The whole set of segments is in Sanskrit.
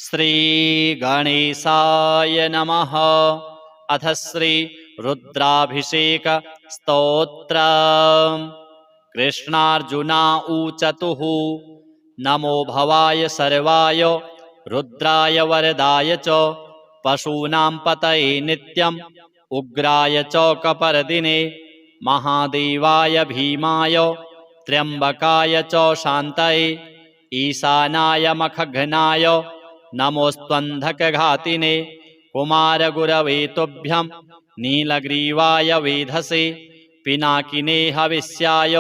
श्री गणेशाय नमः। अथ श्री रुद्राभिषेक स्तोत्र। कृष्णार्जुना ऊचतुः नमो भवाय सर्वाय रुद्राय वरदाय च पशूनां पतये नित्यम् उग्राय च कपर्दिने महादेवाय भीमाय त्र्यम्बकाय च शान्तये ईशानाय मखघ्नाय नमोऽस्त्वन्धकघातिने कुमारगुरवे तुभ्यं नीलग्रीवाय वेधसे पिनाकिने हविष्याय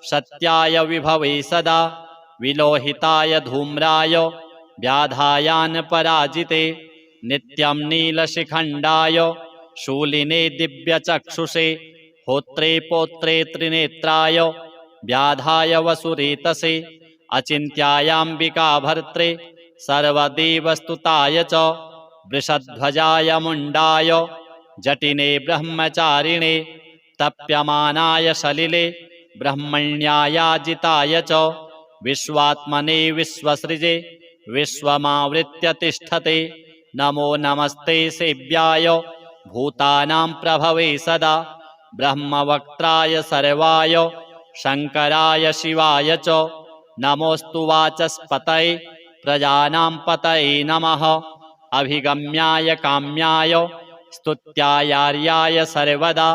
सत्याय विभवे सदा विलोहिताय धूम्राय व्याधायान् पराजिते नित्यं नीलशिखण्डाय शूलिने दिव्यचक्षुषे होत्रे पोत्रे त्रिनेत्राय व्याधाय वसुरेतसे अचिन्त्यायाम्बिका भर्त्रे सर्वदेवस्तुताय च वृषध्वजाय मुण्डाय जटिने ब्रह्मचारिणे तप्यमानाय सलिले ब्रह्मण्यायाजिताय च विश्वात्मने विश्वसृजे विश्वमावृत्य तिष्ठते नमो नमस्ते सेव्याय भूतानां प्रभवे सदा ब्रह्मवक्त्राय सर्वाय शङ्कराय शिवाय च नमोऽस्तु वाचस्पतये प्रजानां पतये नमः अभिगम्याय काम्याय स्तुत्यायार्याय सर्वदा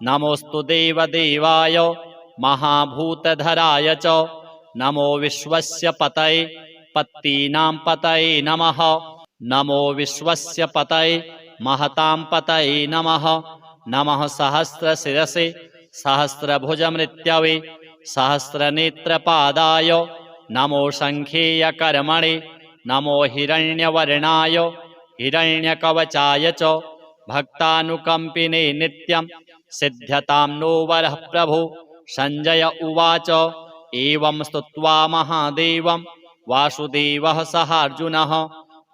नमोऽस्तु देवदेवाय महाभूतधराय च नमो विश्वस्य पतये पत्तीनां पतये नमः नमो विश्वस्य पतये महतां पतये नमः नमः सहस्रशिरसे सहस्रभुजमृत्यवे सहस्रनेत्रपादाय नमो शङ्खेयकर्मणे नमो हिरण्यवर्णाय हिरण्यकवचाय च भक्तानुकम्पिने नित्यं सिद्ध्यतां नो वरः प्रभो सञ्जय उवाच एवं स्तुत्वा महादेवं वासुदेवः सहार्जुनः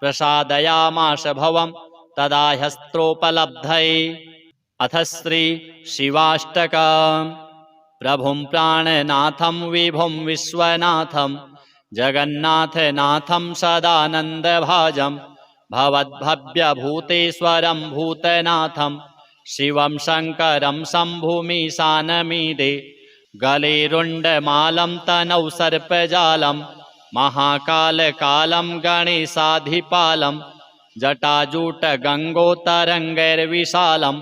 प्रसादयामास भवं तदा ह्यस्त्रोपलब्धये। अथ श्री शिवाष्टकम्। प्रभुं प्राणनाथं विभुं विश्वनाथं जगन्नाथनाथं सदानन्दभाजं भवद्भव्यभूतेश्वरं भूतनाथं शिवं शङ्करं शम्भुमीशानमीडे गले रुण्डमालं तनौ सर्पजालं महाकालकालं गणेशाधिपालं जटाजूटगङ्गोत्तरङ्गैर्विशालं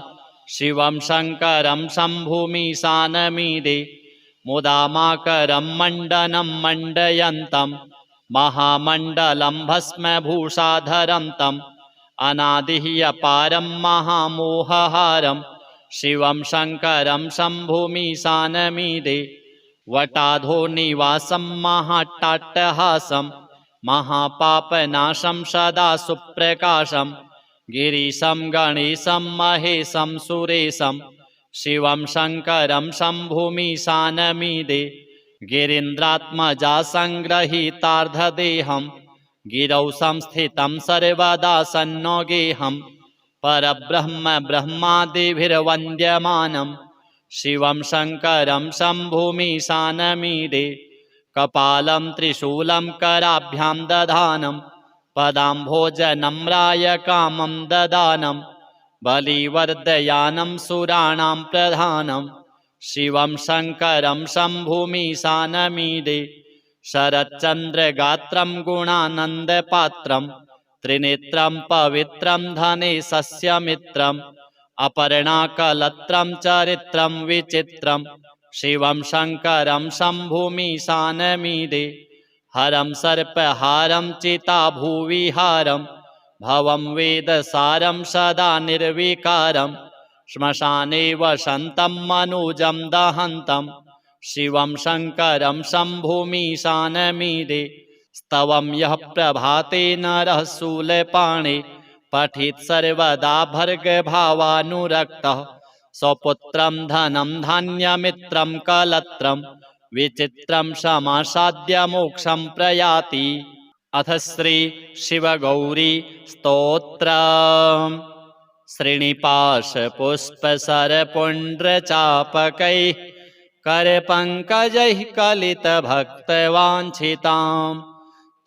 शिवं शङ्करं शम्भुमीशानमीडे मुदामाकरं मण्डनं मण्डयन्तं महामण्डलं भस्मभूषाधरं तम् अनादिः अपारं महामोहहारं शिवं शङ्करं शम्भुमीशानमीडे वटाधो निवासं महाट्टाट्टहासं महापापनाशं सदा सुप्रकाशं गिरीशं गणेशं महेशं सुरेशं शिवं शङ्करं शम्भुमीशानमीडे गिरीन्द्रात्मजा सङ्गृहीतार्धदेहं गिरौ संस्थितं सर्वदा सन्नोगेहं परब्रह्म ब्रह्मादिभिर्वन्द्यमानं शिवं शङ्करं शम्भुमीशानमीडे कपालं त्रिशूलं कराभ्यां दधानं पदाम्भोजनम्राय कामं ददानं बलिवर्धयानं सुराणां प्रधानं शिवं शङ्करं शम्भुमीशानमीडे शरच्चन्द्रगात्रं गुणानन्दपात्रं त्रिनेत्रं पवित्रं धने सस्यमित्रम् अपर्णाकलत्रं चरित्रं विचित्रं शिवं शङ्करं शम्भुमीशानमीडे हरं सर्पहारं चिताभुविहारं भवं वेदसारं सदा निर्विकारं श्मशाने वसन्तं मनुजं दहन्तं शिवं शङ्करं शम्भुमीशानमीडे स्तवं यः प्रभाते नरः शूलपाणे पठेत् सर्वदा भर्गभावानुरक्तः स्वपुत्रं धनं धान्यमित्रं कलत्रं विचित्रं समासाद्य मोक्षं प्रयाति। अथ श्री शिवगौरी स्तोत्र। श्रीनिपाशपुष्पसरपुण्ड्रचापकैः करपङ्कजैः कलितभक्तवाञ्छितां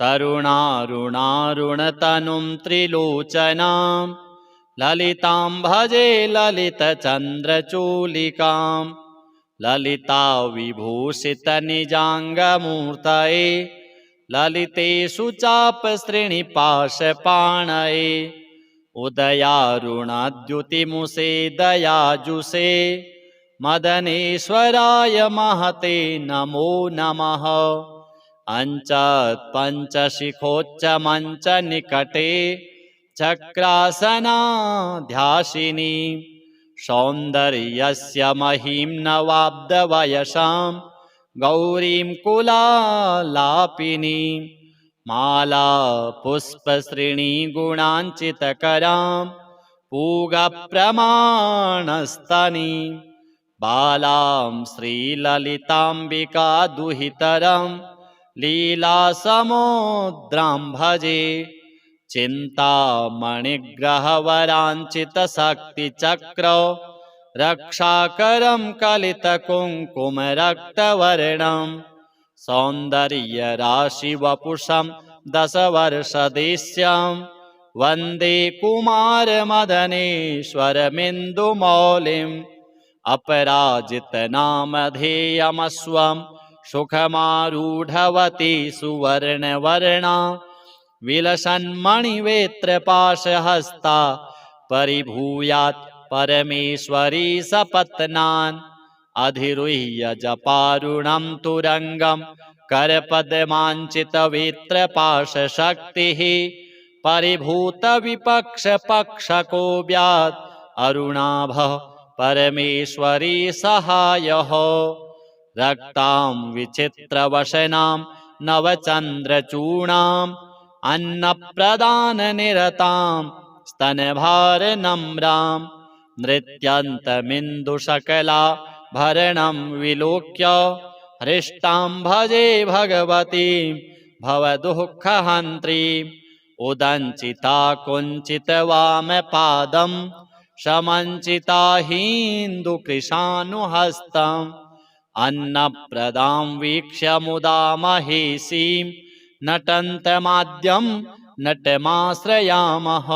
तरुणारुणारुणतनुं त्रिलोचनां ललितां भजे ललितचन्द्रचूलिकां ललिता विभूषितनिजाङ्गमूर्तये ललितेषु चापसृणिपाशपाणये उदयारुणद्युतिमुषे दयाजुषे मदनेश्वराय महते नमो नमः। अञ्चत्पञ्चशिखोच्चमञ्चनिकटे चक्रासनाध्यासिनी सौन्दर्यस्य महिं नवाब्दवयसां गौरीं कुलालापिनी माला पुष्पश्रेणीगुणाञ्चितकरां पूगप्रमाणस्तनी बालां श्रीललिताम्बिका दुहितरं लीलासमुद्रां भजे चिन्तामणिग्रहवराञ्चितशक्तिचक्र रक्षाकरं कलितकुङ्कुमरक्तवर्णं सौन्दर्यराशिवपुषं दशवर्षदेश्यं वन्दे कुमारमदनेश्वरमिन्दुमौलिम् अपराजितनामधेयमस्वं सुखमारूढवती सुवर्णवर्णा विलसन्मणिवेत्रपाशहस्ता परिभूयात् परमेश्वरी सपत्नान् अधिरुह्य जपारुणं तुरङ्गं करपद्माञ्चितवेत्रपाशशक्तिः परिभूतविपक्षपक्षको व्यात् अरुणाभः परमेश्वरी सहायः रक्तां विचित्रवसनां नवचन्द्रचूणाम् अन्नप्रदाननिरतां स्तनभारनम्रां नृत्यन्तमिन्दुशकला भरणं विलोक्य हृष्टां भजे भगवतीं भवदुःखहन्त्रीम् उदञ्चिता कुञ्चितवामपादं समञ्चिता हिन्दुकृशानुहस्तम् अन्नप्रदां वीक्ष्य मुदा महेशीं नटन्तमाद्यं नटमाश्रयामः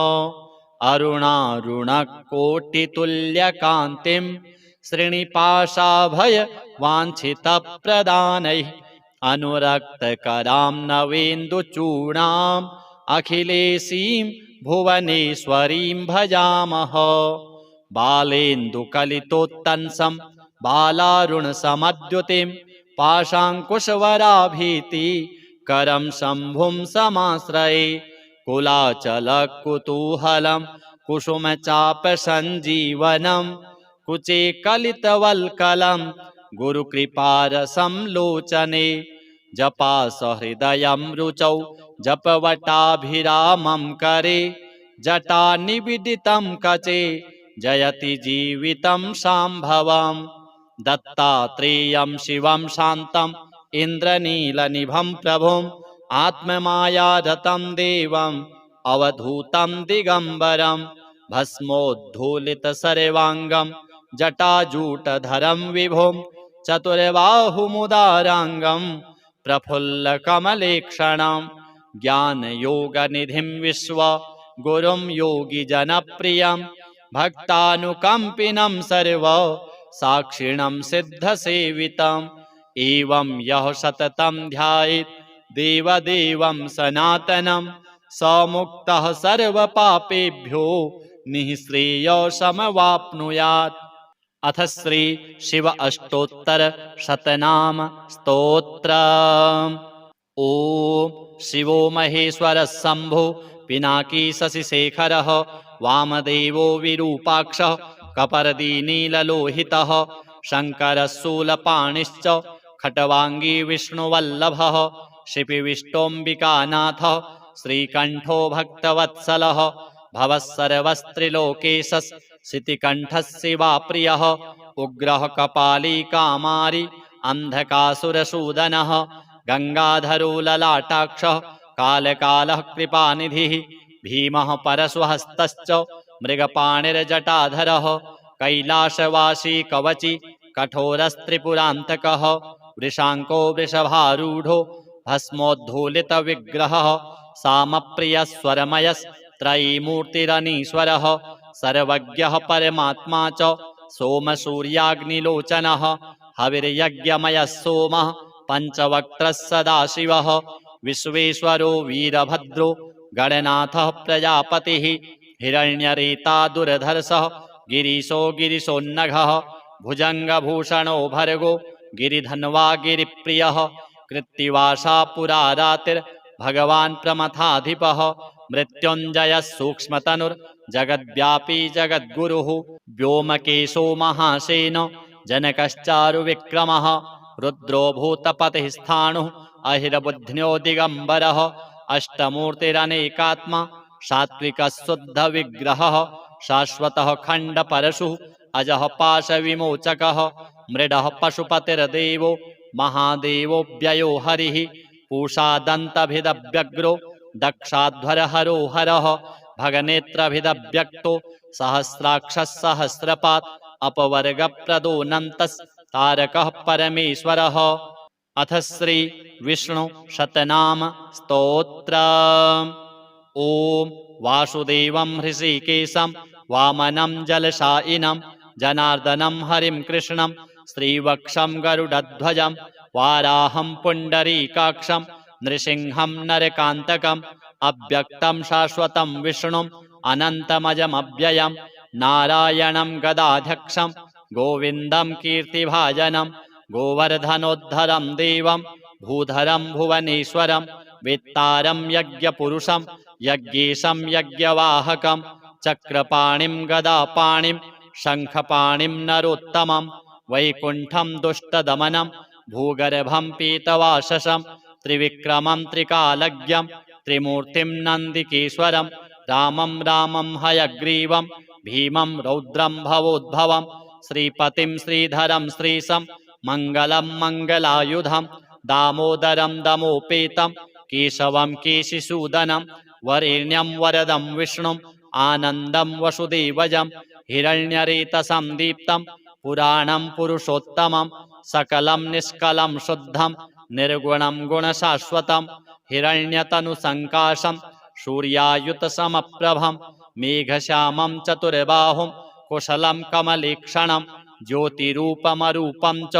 अरुणारुणकोटितुल्यकान्तिं श्रीनिपाशाभयवाञ्छितप्रदानैः अनुरक्तकरां नवेन्दुचूणाम् अखिलेशीं भुवनेश्वरीं भजामः बालेन्दुकलितोत्तंसं बालारुणसमद्युतिं पाशाङ्कुशवराभीति करं शम्भुं समाश्रये कुलाचलकुतूहलं कुसुमचापसञ्जीवनं कुचे कलितवल्कलं गुरुकृपारसं लोचने जपासहृदयं रुचौ जपवटाभिरामं करे जटानिबिडितं कचे जयति जीवितं शाम्भवं दत्तात्रेयं शिवं शान्तं इन्द्रनीलनिभं प्रभुम् आत्ममायारतं देवम् अवधूतं दिगम्बरं भस्मोद्धूलितसर्वाङ्गं जटाजूटधरं विभुं चतुर्बाहुमुदाराङ्गं प्रफुल्लकमलेक्षणं ज्ञानयोगनिधिं विश्वगुरुं योगिजनप्रियं भक्तानुकम्पिनं सर्व साक्षिणं सिद्धसेवितम् एवं यः सततं ध्यायेत् देवदेवं सनातनं स मुक्तः सर्वपापेभ्यो निःश्रेयसमवाप्नुयात्। अथ श्री शिव अष्टोत्तर शतनाम स्तोत्र। ओम शिवो महेश्वरः शंभो पिनाकी शशिशेखरः वामदेवो विरूपाक्षः कपर्दी नीललोहितः शङ्करः शूलपाणिश्च खट्वाङ्गी विष्णुवल्लभः शिपिविष्टोऽम्बिकानाथः श्रीकण्ठो भक्तवत्सलः भवः सर्वस्त्रिलोकेशः शितिकण्ठः शिवाप्रियः उग्रः कपाली कामारी अन्धकासुरसूदनः गङ्गाधरो ललाटाक्षः कालकालः कृपानिधिः भीमः परशुहस्तश्च मृगपाणिर्जटाधरः कैलासवासी कवची कठोरस्त्रिपुरान्तकः वृषाङ्को वृषभारूढो भस्मोद्धूलितविग्रहः सामप्रियस्वरमयस्त्रयीमूर्तिरनीश्वरः सर्वज्ञः परमात्मा च सोमसूर्याग्निलोचनः हविर्यज्ञमयः सोमः पञ्चवक्त्रः सदाशिवः विश्वेश्वरो वीरभद्रो गणनाथः प्रजापतिः हिरण्यरेता दुर्धर्षः गिरीशो गिरिशोन्नघः भुजङ्गभूषणो भर्गो गिरिधन्वा गिरिप्रियः कृत्तिवासा पुरा रातिर्भगवान् प्रमथाधिपः मृत्युञ्जयः सूक्ष्मतनुर्जगद्व्यापी जगद्गुरुः व्योमकेशो महासेनो जनकश्चारुविक्रमः रुद्रो भूतपतिः स्थाणुः अहिरबुध्न्यो दिगम्बरः अष्टमूर्तिरनेकात्मा सात्विकः शुद्धविग्रहः शाश्वतः खण्डपरशुः अजः पाशविमोचकः मृडः पशुपतिर्देवो महादेवो व्ययो हरिः पूषादन्तभिदव्यग्रो दक्षाध्वरहरो हरः भगनेत्रभिदव्यक्तो सहस्राक्षः सहस्रपात् अपवर्गप्रदोऽनन्तस्तारकः परमेश्वरः। अथ श्री विष्णु शतनाम स्तोत्र। ओम वासुदेवं हृषीकेशं वामनं जलशायिनं जनार्दनं हरिं कृष्णं श्रीवक्षं गरुडध्वजं वाराहं पुण्डरीकाक्षं नृसिंहं नरकान्तकम् अव्यक्तं शाश्वतं विष्णुम् अनन्तमजमव्ययं नारायणं गदाध्यक्षं गोविन्दं कीर्तिभाजनं गोवर्धनोद्धरं देवं भूधरं भुवनेश्वरं वेत्तारं यज्ञपुरुषं यज्ञेशं यज्ञवाहकं चक्रपाणिं गदापाणिं शङ्खपाणिं नरोत्तमं वैकुण्ठं दुष्टदमनं भूगर्भं पीतवाससं त्रिविक्रमं त्रिकालज्ञं त्रिमूर्तिं नन्दिकेश्वरं रामं रामं हयग्रीवं भीमं रौद्रं भवोद्भवं श्रीपतिं श्रीधरं श्रीशं मङ्गलं मङ्गलायुधं दामोदरं दमोपेतं केशवं केशिसूदनं वरेण्यं वरदं विष्णुम् आनन्दं वसुदेवजं हिरण्यरेतसं दीप्तं पुराणं पुरुषोत्तमं सकलं निष्कलं शुद्धं निर्गुणं गुणशाश्वतं हिरण्यतनुसङ्काशं सूर्यायुतसमप्रभं मेघश्यामं चतुर्बाहुं कुशलं कमलेक्षणं ज्योतिरूपमरूपं च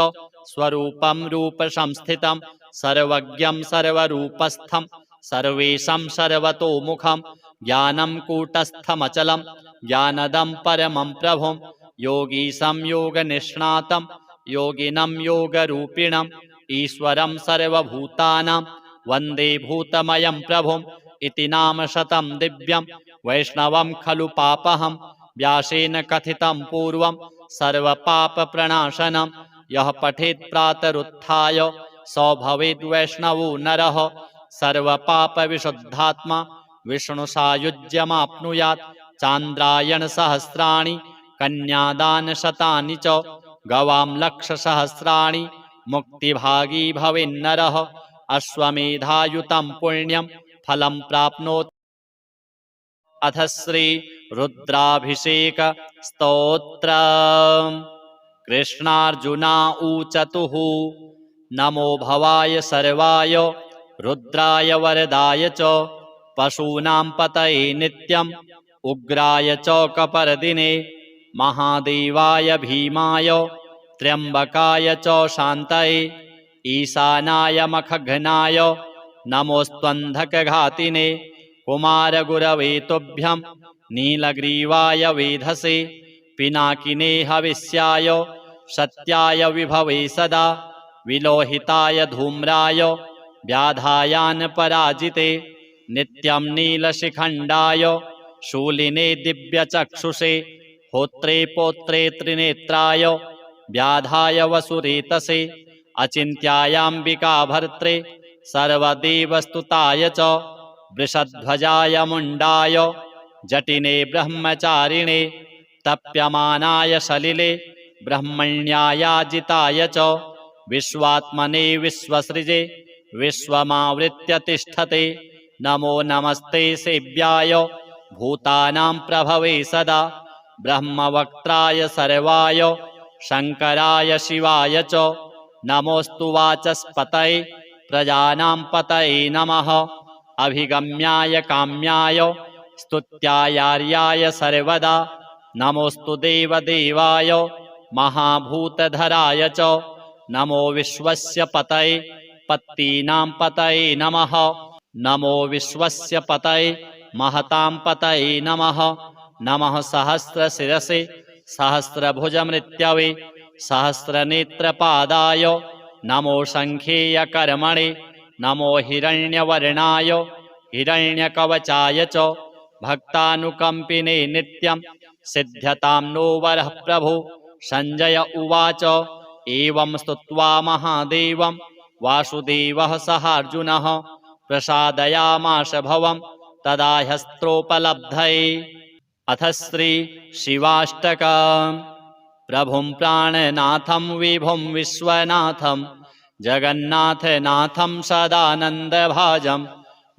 स्वरूपं रूपसंस्थितं सर्वज्ञं सर्वरूपस्थं सर्वेशं सर्वतोमुखं ज्ञानं कूटस्थमचलं ज्ञानदं परमं प्रभुं योगीशं योगनिष्णातं योगिनं योगरूपिणम् ईश्वरं सर्वभूतानां वन्दे भूतमयं प्रभुम् इति नाम शतं दिव्यं वैष्णवं खलु पापहं व्यासेन कथितं पूर्वं सर्वपापप्रणाशनं यः पठेत् प्रातरुत्थाय स भवेद् वैष्णवो नरः सर्वपापविशुद्धात्मा विष्णुसायुज्यमाप्नुयात् चान्द्रायणसहस्राणि कन्यादानशतानि च गवां लक्षसहस्राणि मुक्तिभागी भवेन्नरः अश्वमेधायुतं पुण्यं फलं प्राप्नोति। अथ श्री रुद्राभिषेक स्तोत्र। कृष्णार्जुना ऊचतुः नमो भवाय सर्वाय रुद्राय वरदाय च पशूनां पतये नित्यम् उग्राय च कपर्दिने महादेवाय भीमाय त्र्यम्बकाय च शान्तये ईशानाय मखघ्नाय नमोऽस्त्वन्धकघातिने कुमारगुरवे तुभ्यं नीलग्रीवाय वेधसे पिनाकिने हविष्याय सत्याय विभवे सदा विलोहिताय धूम्राय व्याधायान् पराजिते नित्यं नीलशिखण्डाय शूलिने दिव्यचक्षुषे होत्रे पोत्रे त्रिनेत्राय व्याधाय वसुरेतसे अचिन्त्यायाम्बिका भर्त्रे सर्वदेवस्तुताय च वृषध्वजाय मुण्डाय जटिने ब्रह्मचारिणे तप्यमानाय सलिले ब्रह्मण्यायाजिताय च विश्वात्मने विश्वसृजे विश्वमावृत्य तिष्ठते नमो नमस्ते सेव्याय भूतानां प्रभवे सदा ब्रह्मवक्त्राय सर्वाय शङ्कराय शिवाय च नमोऽस्तु वाचस्पतये प्रजानां पतये नमः अभिगम्याय काम्याय स्तुत्यायार्याय सर्वदा नमोऽस्तु देवदेवाय महाभूतधराय च नमो विश्वस्य पतये पत्तीनां पतये नमः नमो विश्वस्य पतये महतां पतये नमः नमः सहस्रशिरसे सहस्रभुजमृत्यवे सहस्रनेत्रपादाय नमो शङ्खेयकर्मणे नमो हिरण्यवर्णाय हिरण्यकवचाय च भक्तानुकम्पिने नित्यं सिद्ध्यतां नो वरः प्रभो सञ्जय उवाच एवं स्तुत्वा महादेवं वासुदेवः सहार्जुनः प्रसादयामास भवं तदा ह्यस्त्रोपलब्धये अथ श्री शिवाष्टकम् प्रभुं प्राणनाथं विभुं विश्वनाथं जगन्नाथनाथं सदानन्दभाजं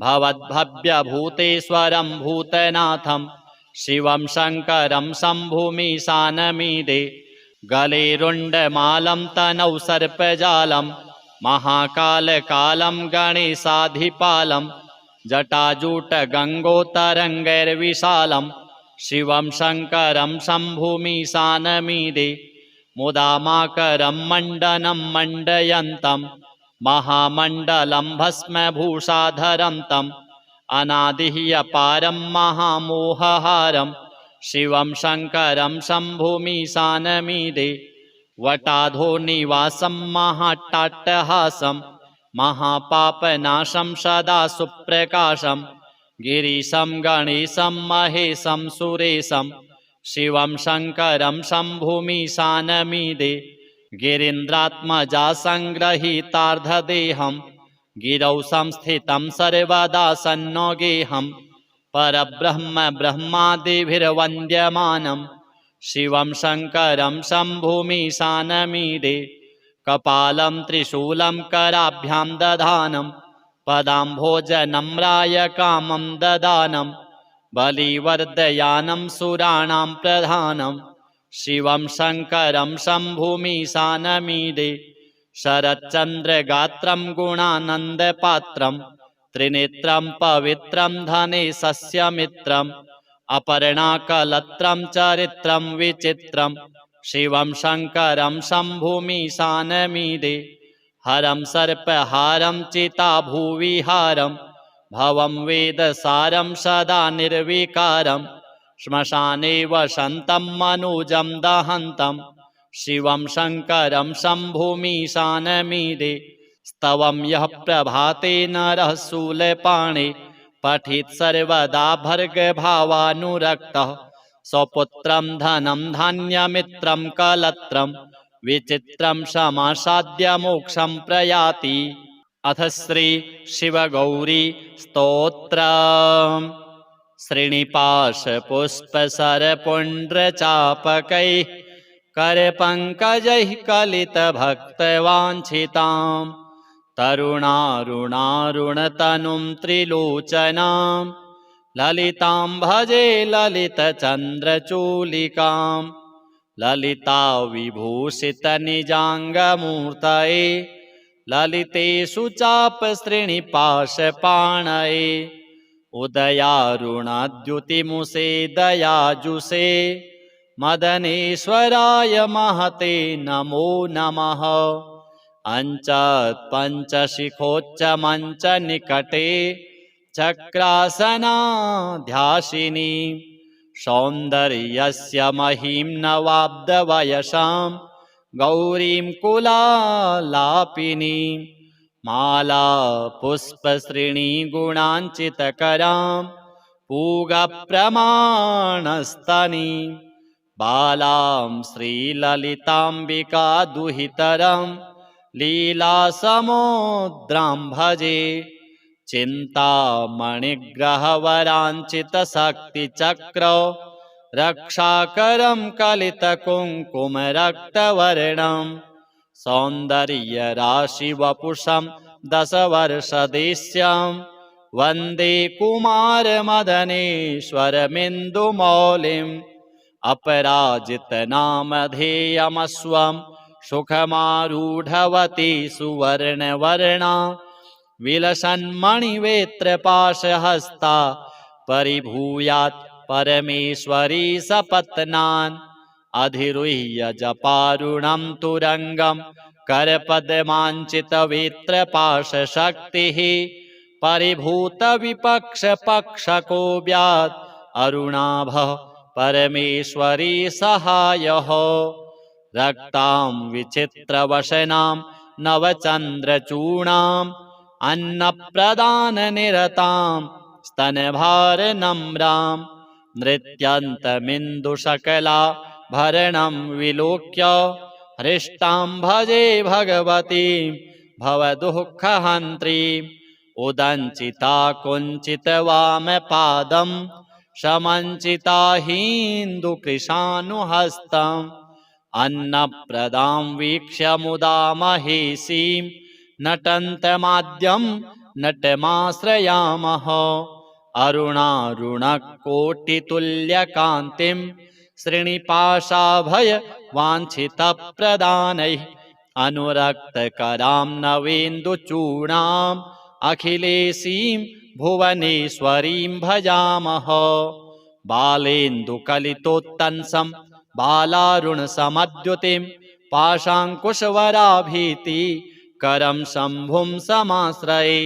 भवद्भव्यभूतेश्वरं भूतनाथं शिवं शङ्करं शम्भुमीशानमीडे गले रुण्डमालं तनौ सर्पजालं महाकालकालं गणेशाधिपालं जटाजूटगङ्गोत्तरङ्गैर्विशालं शिवं शङ्करं शम्भुमीशानमीडे मुदामाकरं मण्डनं मण्डयन्तं महामण्डलं भस्मभूषाधरं तम् अनादिह्यपारं महामोहहारं शिवं शङ्करं शम्भुमीशानमीडे वटाधो निवासं महाट्टाट्टहासं महापापनाशं सदा सुप्रकाशं गिरीशं गणेशं महेशं सुरेशं शिवं शङ्करं शम्भुमीशानमीडे गिरीन्द्रात्मजा सङ्गृहीतार्धदेहं गिरौ संस्थितं सर्वदा सन्नगेहं परब्रह्म ब्रह्मादिभिर्वन्द्यमानं शिवं शङ्करं शम्भुमीशानमीडे कपालं त्रिशूलं कराभ्यां दधानं पदाम्भोजनम्राय कामं ददानं बलिवर्धयानं सुराणां प्रधानं शिवं शङ्करं शम्भुमीशानमीडे शरच्चन्द्रगात्रं गुणानन्दपात्रं त्रिनेत्रं पवित्रं धनेशस्य मित्रम् अपर्णाकलत्रं चरित्रं विचित्रं शिवं शङ्करं शम्भुमीशानमीडे हरं सर्पहारं चिताभुविहारं भवं वेदसारं सदा निर्विकारं श्मशाने वसन्तं मनुजं दहन्तं शिवं शङ्करं शम्भुमीशानमीडे स्तवं यः प्रभाते नरः शूलपाणे पठेत् सर्वदा भर्गभावानुरक्तः स्वपुत्रं धनं धान्यमित्रं कलत्रं विचित्रं समासाद्य मोक्षं प्रयाति अथ श्री शिवगौरी स्तोत्रम् श्रीनिपाशपुष्पसरपुण्ड्रचापकैः करपङ्कजैः कलितभक्तवाञ्छितां तरुणारुणारुणतनुं त्रिलोचनां ललितां भजे ललितचन्द्रचूलिकां ललिता विभूषितनिजाङ्गमूर्तये ललितेषु चापश्रीनिपाशपाणये उदयारुणाद्युतिमुषे दयाजुषे मदनेश्वराय महते नमो नमः अञ्चत्पञ्चशिखोच्चमञ्चनिकटे चक्रासनाध्यासिनी सौन्दर्यस्य महीं नवाब्दवयसां गौरीं कुलालापिनीं माला पुष्पश्रेणीगुणाञ्चितकरां पूगप्रमाणस्तनीं बालां श्रीललिताम्बिका दुहितरं लीलासमुद्रां भजे चिन्तामणिग्रहवराञ्चितशक्तिचक्र रक्षाकरं कलितकुङ्कुमरक्तवर्णं सौन्दर्यराशिवपुषं दशवर्षदेश्यं वन्दे कुमारमदनेश्वरमिन्दुमौलिम् अपराजितनामधेयमस्वं सुखमारूढवती सुवर्णवर्णा विलसन्मणिवेत्रपाशहस्ता परिभूयात् परमेश्वरी सपत्नान् अधिरुह्य जपारुणं तुरंगम करपद्माञ्चितवेत्रपाशशक्तिः परिभूतविपक्षपक्षको व्यात् अरुणाभः परमेश्वरी सहायः रक्तां विचित्रवशनां नवचन्द्रचूणाम् अन्नप्रदाननिरतां स्तनभारनम्रां नृत्यन्तमिन्दुशकलाभरणं विलोक्य हृष्टां भजे भगवतीं भवदुःखहन्त्रीम् उदञ्चिता कुञ्चितवामपादं समञ्चिता हिन्दुकृशानुहस्तम् अन्नप्रदां वीक्ष्य मुदा महेशीं नटन्तमाद्यं नटमाश्रयामः अरुणारुणकोटितुल्यकान्तिं श्रीनिपाशाभयवाञ्छितप्रदानैः अनुरक्तकरां नवेन्दुचूणाम् अखिलेशीं भुवनेश्वरीं भजामः बालेन्दुकलितोत्तंसं बालारुणसमद्युतिं पाशाङ्कुशवराभीति करं शम्भुं समाश्रये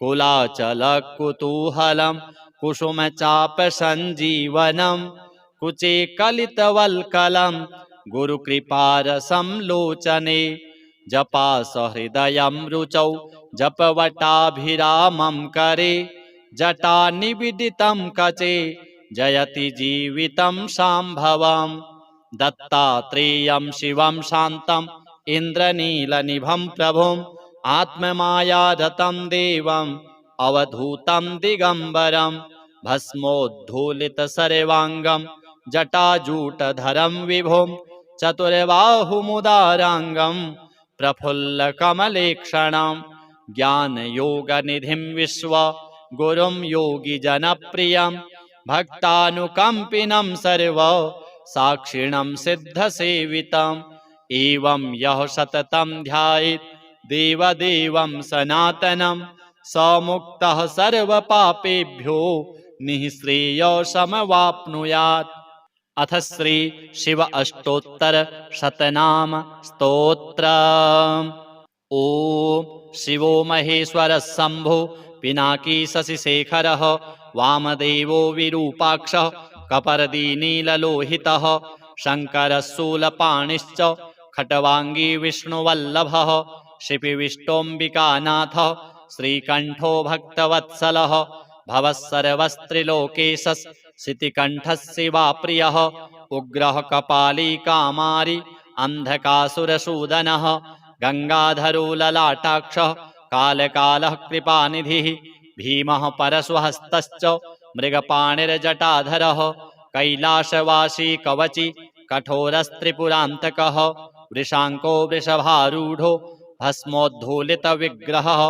कुलाचलकुतूहलं कुसुमचापसञ्जीवनं कुचे कलितवल्कलं गुरुकृपारसं लोचने जपासहृदयं रुचौ जपवटाभिरामं करे जटानिविदितं कचे जयति जीवितं शाम्भवम् दत्तात्रेयं शिवं शान्तं इन्द्रनीलनिभं प्रभुं आत्ममायारतं देवं अवधूतं दिगम्बरं भस्मोद्धूलितसर्वाङ्गं जटाजूटधरं विभुं चतुर्बाहुमुदाराङ्गं प्रफुल्लकमलेक्षणं ज्ञानयोगनिधिं विश्वगुरुं योगिजनप्रियं भक्तानुकम्पिनं सर्व साक्षिणं सिद्धसेवितम् एवं यः सततं ध्यायेत् देवदेवं सनातनं स मुक्तः सर्वपापेभ्यो निःश्रेयसमवाप्नुयात्। अथ श्री शिव अष्टोत्तर शतनाम स्तोत्र। ओम शिवो महेश्वरः शंभो पिनाकी शशिशेखरः वामदेवो विरूपाक्षः कपर्दीनीललोहितः शङ्करः शूलपाणिश्च खट्वाङ्गी विष्णुवल्लभः शिपिविष्टोऽम्बिकानाथः श्रीकण्ठो भक्तवत्सलः भवः सर्वस्त्रिलोकेशः शितिकण्ठः शिवाप्रियः उग्रः कपाली कामारी अन्धकासुरसूदनः गङ्गाधरो ललाटाक्षः कालकालः कृपानिधिः भीमः परशुहस्तश्च मृगपाणिर्जटाधरः कैलासवासी कवची कठोरस्त्रिपुरान्तकः वृषाङ्को वृषभारूढो भस्मोद्धूलितविग्रहः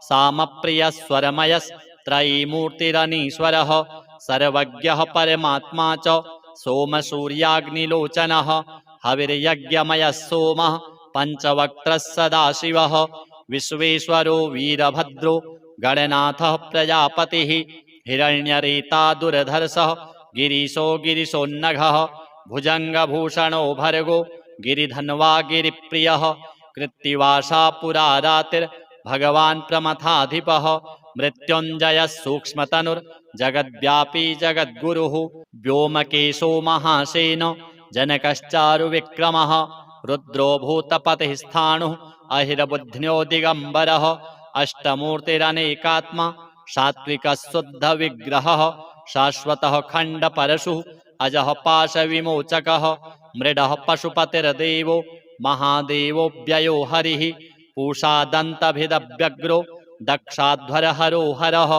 सामप्रियस्वरमयस्त्रयीमूर्तिरनीश्वरः सर्वज्ञः परमात्मा च सोमसूर्याग्निलोचनः हविर्यज्ञमयः सोमः पञ्चवक्त्रः सदाशिवः विश्वेश्वरो वीरभद्रो गणनाथः प्रजापतिः हिरण्यरेता दुर्धर्षः गिरीशो गिरिशोन्नघः भुजङ्गभूषणो भर्गो गिरिधन्वा गिरिप्रियः कृत्तिवासा पुरारातिर्भगवान् प्रमथाधिपः मृत्युञ्जयः सूक्ष्मतनुर्जगद्व्यापी जगद्गुरुः व्योमकेशो महासेनो जनकश्चारुविक्रमः रुद्रो भूतपतिः स्थाणुः अहिरबुध्न्यो दिगम्बरः अष्टमूर्तिरनेकात्मा सात्विकः शुद्धविग्रहः शाश्वतः खण्डपरशुः अजः पाशविमोचकः मृडः पशुपतिर्देवो महादेवो व्ययो हरिः पूषादन्तभिदव्यग्रो दक्षाध्वरहरो हरः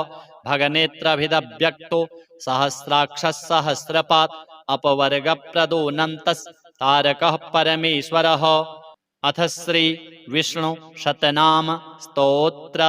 भगनेत्रभिदव्यक्तो सहस्राक्षः सहस्रपात् अपवर्गप्रदोऽनन्तस्तारकः परमेश्वरः। अथ श्री विष्णु शतनाम स्तोत्र।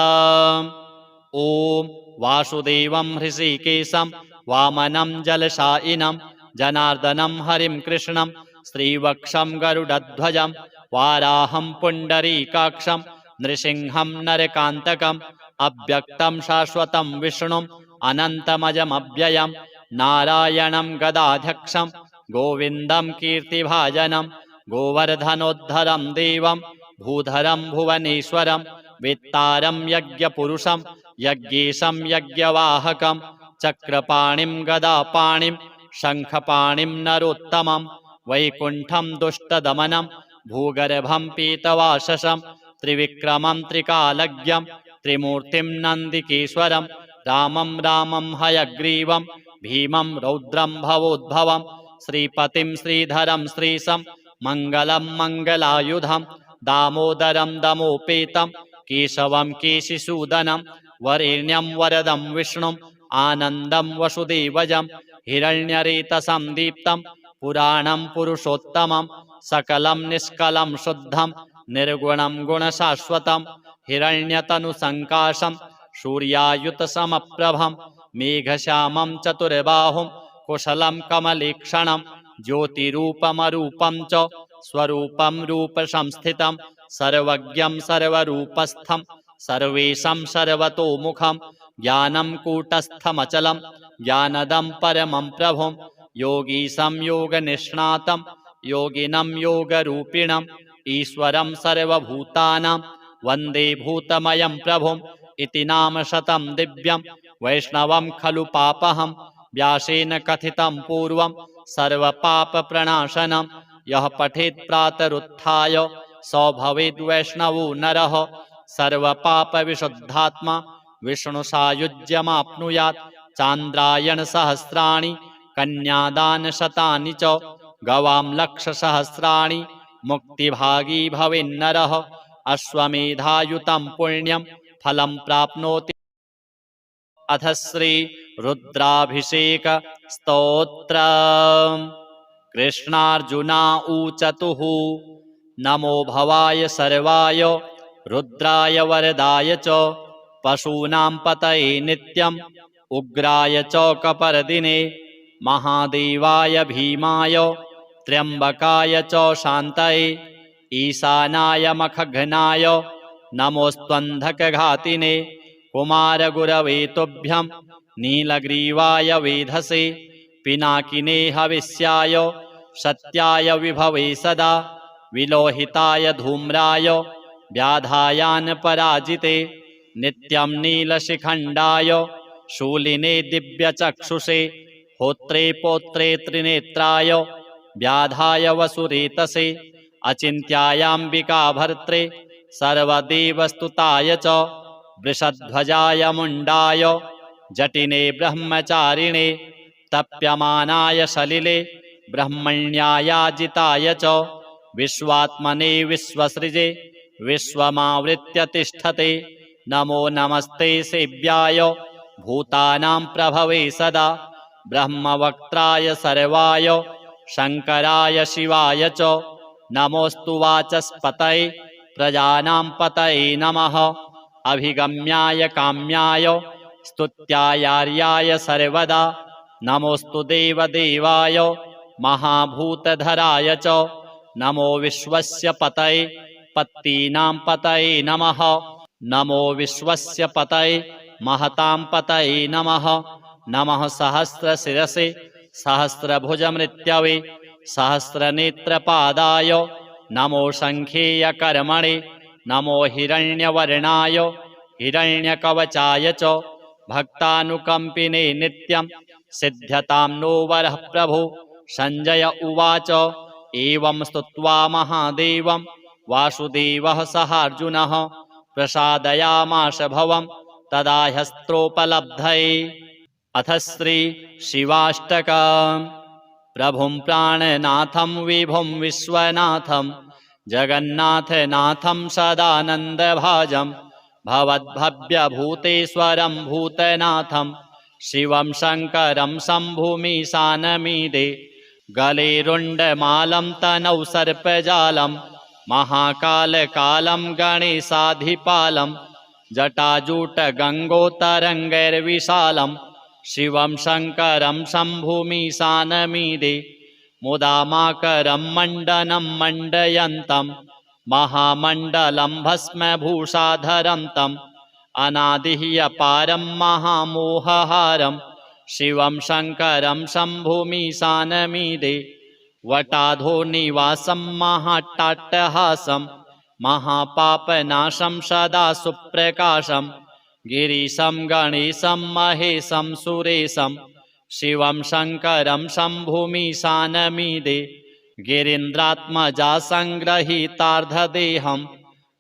ओम वासुदेवं हृषीकेशं वामनं जलशायिनं जनार्दनं हरिं कृष्णं श्रीवक्षं गरुडध्वजं वाराहं पुण्डरीकाक्षं नृसिंहं नरकान्तकं अव्यक्तं शाश्वतं विष्णुम् अनन्तमजमव्ययम् नारायणं गदाध्यक्षं गोविन्दं कीर्तिभाजनं गोवर्धनोद्धरं देवं भूधरं भुवनेश्वरं वेत्तारं यज्ञपुरुषं यज्ञेशं यज्ञवाहकं चक्रपाणिं गदापाणिं शङ्खपाणिं नरोत्तमं वैकुण्ठं दुष्टदमनं भूगर्भं पीतवाससं त्रिविक्रमं त्रिकालज्ञं त्रिमूर्तिं नन्दिकेश्वरं रामं रामं हयग्रीवं भीमं रौद्रं भवोद्भवं श्रीपतिं श्रीधरं श्रीशं मङ्गलं मङ्गलायुधं दामोदरं दमोपेतं केशवं केशिसूदनं वरेण्यं वरदं विष्णुम् आनन्दं वसुदेवजं हिरण्यरेतसं दीप्तं पुराणं पुरुषोत्तमं सकलं निष्कलं शुद्धं निर्गुणं गुणशाश्वतं हिरण्यतनुसङ्काशं सूर्यायुतसमप्रभं मेघश्यामं चतुर्बाहुं कुशलं कमलेक्षणं ज्योतिरूपमरूपं च स्वरूपं रूपसंस्थितं सर्वज्ञं सर्वरूपस्थं सर्वेशं सर्वतोमुखं ज्ञानं कूटस्थमचलं ज्ञानदं परमं प्रभुं योगीशं योगनिष्णातं योगिनं योगरूपिणम् ईश्वरं सर्वभूतानां वन्दे भूतमयं प्रभुम् इति नाम शतं दिव्यं वैष्णवं खलु पापहं व्यासेन कथितं पूर्वं सर्वपापप्रणाशनं यः पठेत् प्रातरुत्थाय स भवेद्वैष्णवो नरः सर्वपापविशुद्धात्मा विष्णुसायुज्यमाप्नुयात् चान्द्रायणसहस्राणि कन्यादानशतानि च गवां लक्षसहस्राणि मुक्तिभागी भवेन्नरः अश्वमेधायुतं पुण्यं फलं प्राप्नोति। अथ श्री रुद्राभिषेक स्तोत्रम्। कृष्णार्जुना ऊचतुः नमो भवाय सर्वाय रुद्राय वरदाय च पशूनां पतये नित्यम् उग्राय च कपर्दिने महादेवाय भीमाय त्र्यम्बकाय च शान्तये ईशानाय मखघ्नाय नमोऽस्त्वन्धकघातिने कुमारगुरवे तुभ्यं नीलग्रीवाय वेधसे पिनाकिने हविष्याय सत्याय विभवे सदा विलोहिताय धूम्राय व्याधायान्पराजिते नित्यं नीलशिखण्डाय शूलिने दिव्यचक्षुषे होत्रे पोत्रे त्रिनेत्राय व्याधाय वसुरेतसे अचिन्त्यायाम्बिका भर्त्रे सर्वदेवस्तुताय च वृषध्वजाय मुण्डाय जटिने ब्रह्मचारिणे तप्यमानाय सलिले ब्रह्मण्यायाजिताय च विश्वात्मने विश्वसृजे विश्वमावृत्य तिष्ठते नमो नमस्ते सेव्याय भूतानां प्रभवे सदा ब्रह्मवक्त्राय सर्वाय शङ्कराय शिवाय च नमोऽस्तु वाचस्पतये प्रजानां पतये नमः अभिगम्याय काम्याय स्तुत्यायार्याय सर्वदा नमोऽस्तु देवदेवाय महाभूतधराय च नमो विश्वस्य पतये पत्तीनां पतये नमः नमो विश्वस्य पतये महतां पतये नमः नमः सहस्रशिरसे सहस्रभुजमृत्यवे सहस्रनेत्रपादाय नमो शङ्खेयकर्मणे नमो हिरण्यवर्णाय हिरण्यकवचाय च भक्तानुकम्पिने नित्यं सिद्ध्यतां नो वरः प्रभो सञ्जय उवाच एवं स्तुत्वा महादेवं वासुदेवः सहार्जुनः प्रसादयामास भवं तदा ह्यस्त्रोपलब्धये। अथ श्री शिवाष्टकम्। प्रभुं प्राणनाथं विभुं विश्वनाथं जगन्नाथनाथं सदानन्दभाजं भवद्भव्यभूतेश्वरं भूतनाथं शिवं शङ्करं शम्भुमीशानमीदे गलेरुण्डमालं तनौ सर्पजालं महाकालकालं गणेशाधिपालं जटाजूटगङ्गोत्तरङ्गैर्विशालं शिवं शङ्करं शम्भुमीशानमीदे मुदामाकरं मण्डनं मण्डयन्तं महामण्डलं भस्मभूषाधरं तं अनादिः अपारं महामोहहारं शिवं शङ्करं शम्भुमीशानमीडे वटाधो निवासं महाट्टाट्टहासं महापापनाशं सदा सुप्रकाशं गिरीशं गणेशं महेशं सुरेशं शिवं शङ्करं शम्भुमीशानमीडे गिरीन्द्रात्मजा सङ्ग्रहीतार्धदेहं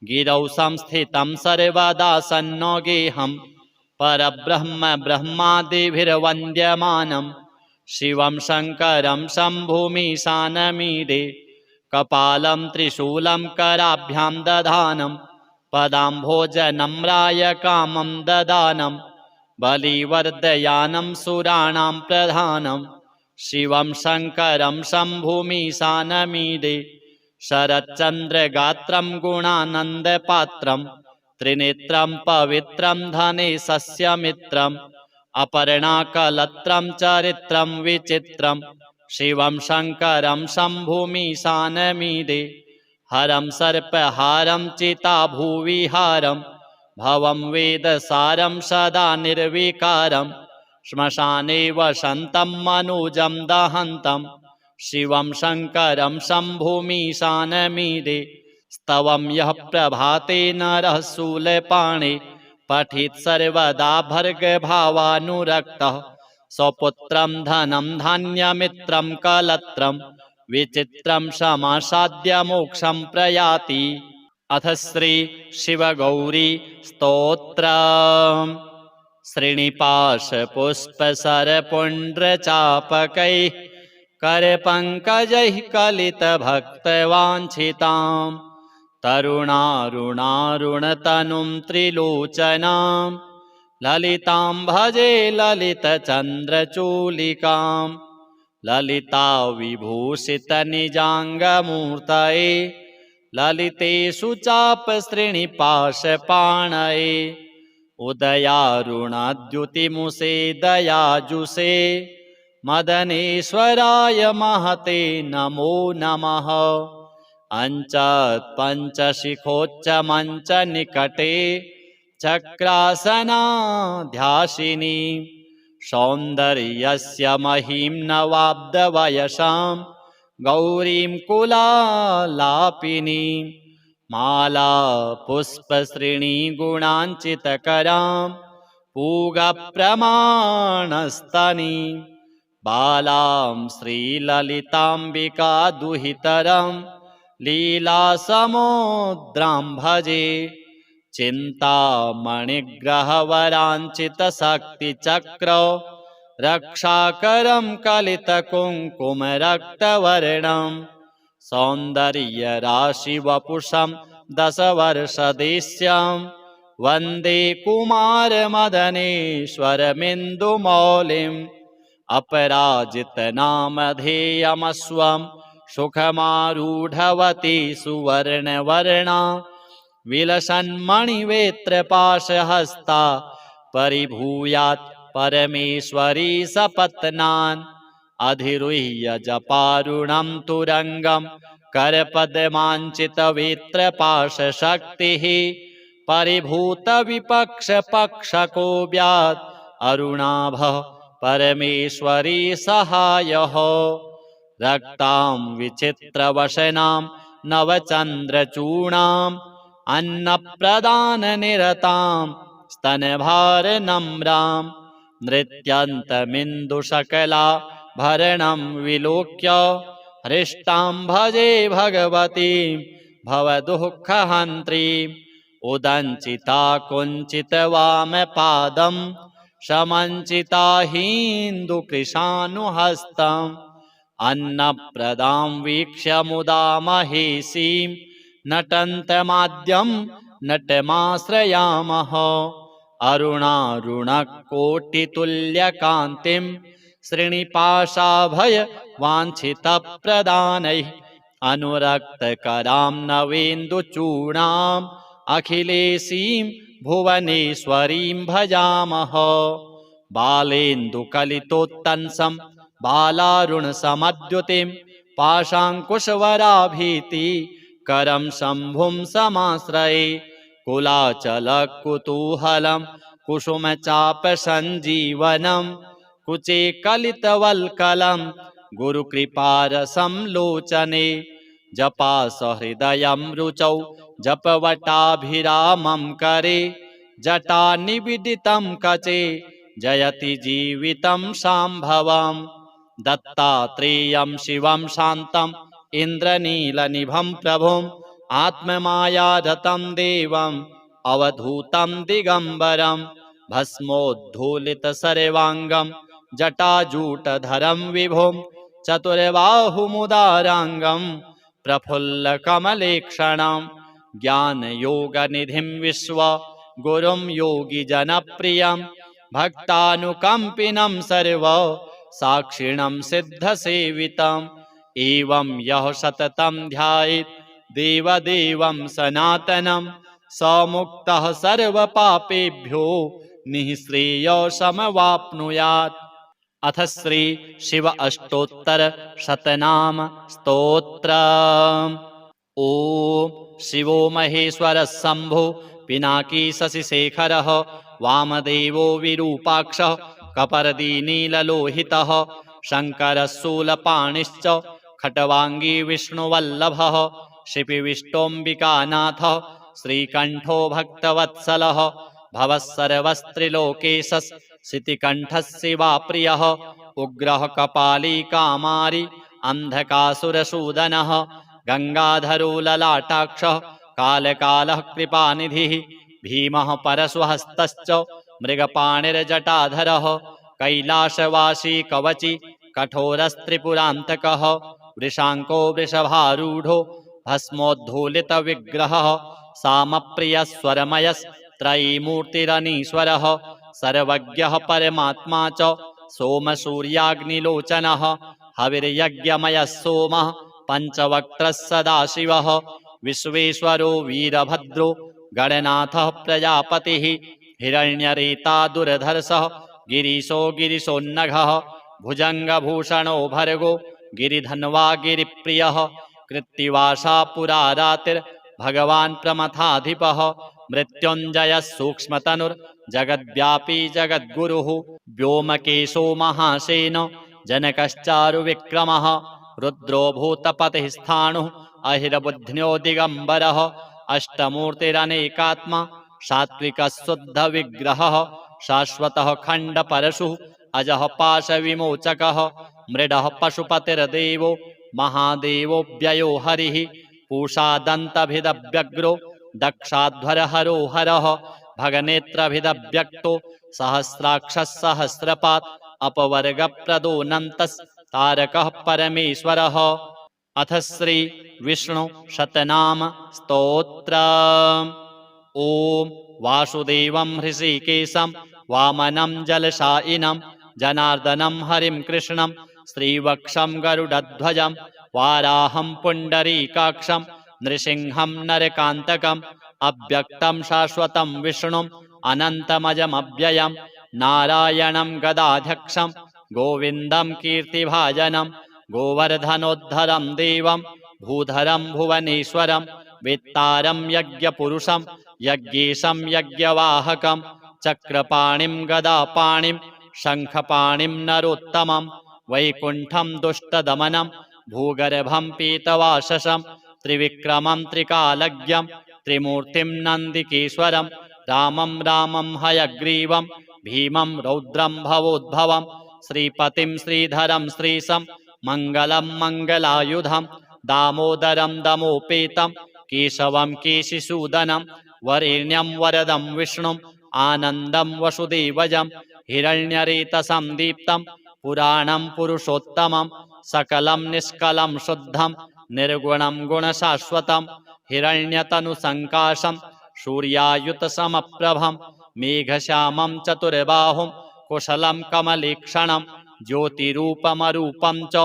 गिरौ संस्थितं सर्वदा सन्नोगेऽहं परब्रह्म ब्रह्मादिभिर्वन्द्यमानं शिवं शङ्करं शम्भुमीशानमीडे कपालं त्रिशूलं कराभ्यां दधानं पदाम्भोजनम्राय कामं ददानं बलिवर्धयानं सुराणां प्रधानं शिवं शङ्करं शम्भुमीशानमीडे शरच्चन्द्रगात्रं गुणानन्दपात्रं त्रिनेत्रं पवित्रं धनेशस्य मित्रम् अपर्णाकलत्रं चरित्रं विचित्रं शिवं शङ्करं शम्भुमीशानमीडे हरं सर्पहारं चिताभुविहारं भवं वेदसारं सदा निर्विकारं श्मशाने वसन्तं मनुजं दहन्तं शिवं शङ्करं शम्भुमीशानमीडे स्तवं यः प्रभाते नरः शूलपाणे पठित सर्वदा भर्गभावानुरक्तः स्वपुत्रं धनं धान्यमित्रं कलत्रं विचित्रं समासाद्य मोक्षं प्रयाति। अथ श्री शिवगौरी स्तोत्रम्। श्रीनिपाशपुष्पसरपुण्ड्रचापकैः करपङ्कजैः कलितभक्तवाञ्छितां तरुणारुणारुणतनुं त्रिलोचनां ललितां भजे ललितचन्द्रचूलिकां ललिता विभूषितनिजाङ्गमूर्तये ललितेषु चापश्रेणिपाशपाणये उदयारुणाद्युतिमुषे दयाजुषे मदनेश्वराय महते नमो नमः। अञ्चत्पञ्चशिखोच्चमञ्चनिकटे चक्रासनाध्यासिनी सौन्दर्यस्य महीं नवाब्दवयसां गौरीं कुलालापिनीं माला पुष्पश्रेणीगुणाञ्चितकरां पूगप्रमाणस्तनीं बालां श्रीललिताम्बिका दुहितरं लीलासमुद्रां भजे चिन्तामणिग्रहवराञ्चितशक्तिचक्र रक्षाकरं कलितकुङ्कुमरक्तवर्णं सौन्दर्यराशिवपुषं दशवर्षदेश्यं वन्दे कुमारमदनेश्वरमिन्दुमौलिम् अपराजितनामधेयमस्वं सुखमारूढवती सुवर्णवर्णा विलसन्मणिवेत्रपाशहस्ता परिभूयात् परमेश्वरी सपत्नान् अधिरुह्य जपारुणं तुरङ्गं करपद्माञ्चितवेत्रपाशशक्तिः परिभूतविपक्षपक्षको व्यात् अरुणाभः परमेश्वरी सहायः रक्तां विचित्रवशनां नवचन्द्रचूणाम् अन्नप्रदाननिरतां स्तनभारनम्रां नृत्यन्तमिन्दुशकला भरणं विलोक्य हृष्टां भजे भगवतीं भवदुःखहन्त्रीम् उदञ्चिता कुञ्चितवामपादं समञ्चिता हिन्दुकृशानुहस्तम् अन्नप्रदां वीक्ष्य मुदा महेशीं नटन्तमाद्यं नटमाश्रयामः अरुणारुणकोटितुल्यकान्तिं श्रीनिपाशाभयवाञ्छितप्रदानैः अनुरक्तकरां नवेन्दुचूडाम् अखिलेशीं भुवनेश्वरीं भजामः बालेन्दुकलितोत्तंसं बालारुणसमद्युतिं पाशाङ्कुशवराभीति करं शम्भुं समाश्रये कुलाचलकुतूहलं कुसुमचापसञ्जीवनं कुचे कलितवल्कलं गुरुकृपारसं लोचने जपासहृदयं रुचौ जपवटाभिरामं करे जटानिबिडितं कचे जयति जीवितं शाम्भवम् दत्तात्रेयं शिवं शान्तं इन्द्रनीलनिभं प्रभुम् आत्ममायारतं देवम् अवधूतं दिगम्बरं भस्मोद्धूलितसर्वाङ्गं जटाजूटधरं विभुं चतुर्बाहुमुदाराङ्गं प्रफुल्लकमलेक्षणं ज्ञानयोगनिधिं विश्वगुरुं योगिजनप्रियं भक्तानुकम्पिनं सर्व साक्षिणं सिद्धसेवितम् एवं यः सततं ध्यायेत् देवदेवं सनातनं स मुक्तः सर्वपापेभ्यो निःश्रेयसमवाप्नुयात्। अथ श्री शिव अष्टोत्तर शतनाम स्तोत्र। ओम शिवो महेश्वरः शंभो पिनाकी शशिशेखरः वामदेवो विरूपाक्षः कपर्दीनीललोहितः शङ्करः शूलपाणिश्च खट्वाङ्गी विष्णुवल्लभः शिपिविष्टोऽम्बिकानाथः श्रीकण्ठो भक्तवत्सलः भवः सर्वस्त्रिलोकेशः शितिकण्ठः शिवाप्रियः उग्रः कपाली कामारी अन्धकासुरसूदनः गङ्गाधरो ललाटाक्षः कालकालः कृपानिधिः भीमः परशुहस्तश्च मृगपाणिर्जटाधरः कैलासवासी कवची कठोरस्त्रिपुरान्तकः वृषाङ्को वृषभारूढो भस्मोद्धूलितविग्रहः सामप्रियस्वरमयस्त्रयीमूर्तिरनीश्वरः सर्वज्ञः परमात्मा च सोमसूर्याग्निलोचनः हविर्यज्ञमयः सोमः पञ्चवक्त्रः सदाशिवः विश्वेश्वरो वीरभद्रो गणनाथः प्रजापतिः हिरण्यरेता दुर्धर्षः गिरीशो गिरिशोन्नघः भुजङ्गभूषणो भर्गो गिरिधन्वा गिरिप्रियः कृत्तिवासा पुरारातिर्भगवान् प्रमथाधिपः मृत्युञ्जयः सूक्ष्मतनुर्जगद्व्यापी जगद्गुरुः व्योमकेशो महासेनो जनकश्चारुविक्रमः रुद्रो भूतपतिः स्थाणुः अहिरबुध्न्यो दिगम्बरः अष्टमूर्तिरनेकात्मा सात्विकः शुद्धविग्रहः शाश्वतः खण्डपरशुः अजः पाशविमोचकः मृडः पशुपतिर्देवो महादेवो व्ययो हरिः पूषादन्तभिदव्यग्रो दक्षाध्वरहरो हरः भगनेत्रभिदव्यक्तो सहस्राक्षः सहस्रपात् अपवर्गप्रदोऽनन्तस्तारकः परमेश्वरः। अथ श्री विष्णु शतनाम स्तोत्र। ओम वासुदेवं हृषीकेशं वामनं जलशायिनं जनार्दनं हरिं कृष्णं श्रीवक्षं गरुडध्वजं वाराहं पुण्डरीकाक्षं नृसिंहं नरकान्तकम् अव्यक्तं शाश्वतं विष्णुम् अनन्तमजमव्ययं नारायणं गदाध्यक्षं गोविन्दं कीर्तिभाजनं गोवर्धनोद्धरं देवं भूधरं भुवनेश्वरं वेत्तारं यज्ञपुरुषं यज्ञेशं यज्ञवाहकं चक्रपाणिं गदापाणिं शङ्खपाणिं नरोत्तमं वैकुण्ठं दुष्टदमनं भूगर्भं पीतवाससं त्रिविक्रमं त्रिकालज्ञं त्रिमूर्तिं नन्दिकेश्वरं रामं रामं हयग्रीवं भीमं रौद्रं भवोद्भवं श्रीपतिं श्रीधरं श्रीशं मङ्गलं मङ्गलायुधं दामोदरं दमोपेतं केशवं केशिसूदनं वरेण्यं वरदं विष्णुम् आनन्दं वसुदेवजं हिरण्यरेतसं दीप्तं पुराणं पुरुषोत्तमं सकलं निष्कलं शुद्धं निर्गुणं गुणशाश्वतं हिरण्यतनुसङ्काशं सूर्यायुतसमप्रभं मेघश्यामं चतुर्बाहुं कुशलं कमलेक्षणं ज्योतिरूपमरूपं च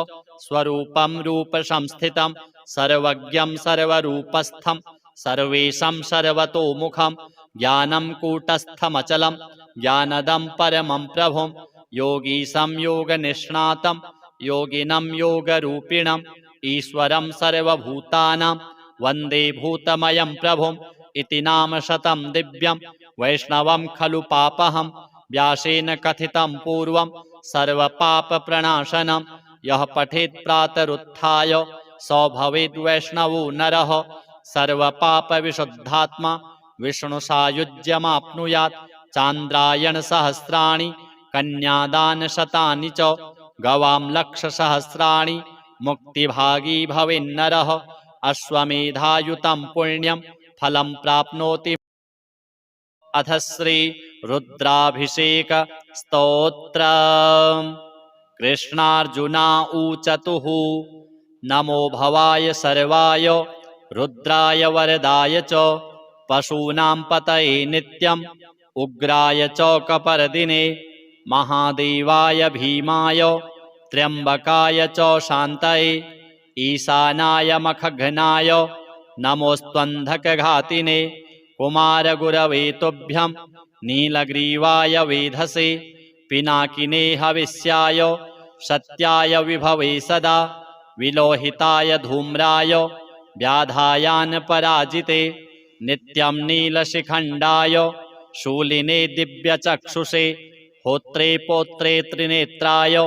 स्वरूपं रूपसंस्थितं सर्वज्ञं सर्वरूपस्थं सर्वेशं सर्वतोमुखं ज्ञानं कूटस्थमचलं ज्ञानदं परमं प्रभुं योगीशं योगनिष्णातं योगिनं योगरूपिणम् ईश्वरं सर्वभूतानां वन्दे भूतमयं प्रभुं इति नाम शतं दिव्यं वैष्णवं खलु पापहं व्यासेन कथितं पूर्वं सर्वपापप्रणाशनं यः पठेत् प्रातरुत्थाय स भवेद्वैष्णवो नरः सर्वपापविशुद्धात्मा विष्णुसायुज्यमाप्नुयात् चान्द्रायणसहस्राणि कन्यादानशतानि च गवां लक्षसहस्राणि मुक्तिभागी भवेन्नरः अश्वमेधायुतं पुण्यं फलं प्राप्नोति। अथ श्री रुद्राभिषेक स्तोत्र। कृष्णार्जुना ऊचतुः नमो भवाय सर्वाय रुद्राय वरदाय च पशूनां पतये नित्यम् उग्राय च कपर्दिने महादेवाय भीमाय त्र्यम्बकाय च शान्तये ईशानाय मखघ्नाय नमोऽस्त्वन्धकघातिने कुमारगुरवे तुभ्यं नीलग्रीवाय वेधसे पिनाकिने हविष्याय सत्याय विभवे सदा विलोहिताय धूम्राय व्याधायान् पराजिते नित्यं नीलशिखण्डाय शूलिने दिव्यचक्षुषे होत्रे पोत्रे त्रिनेत्राय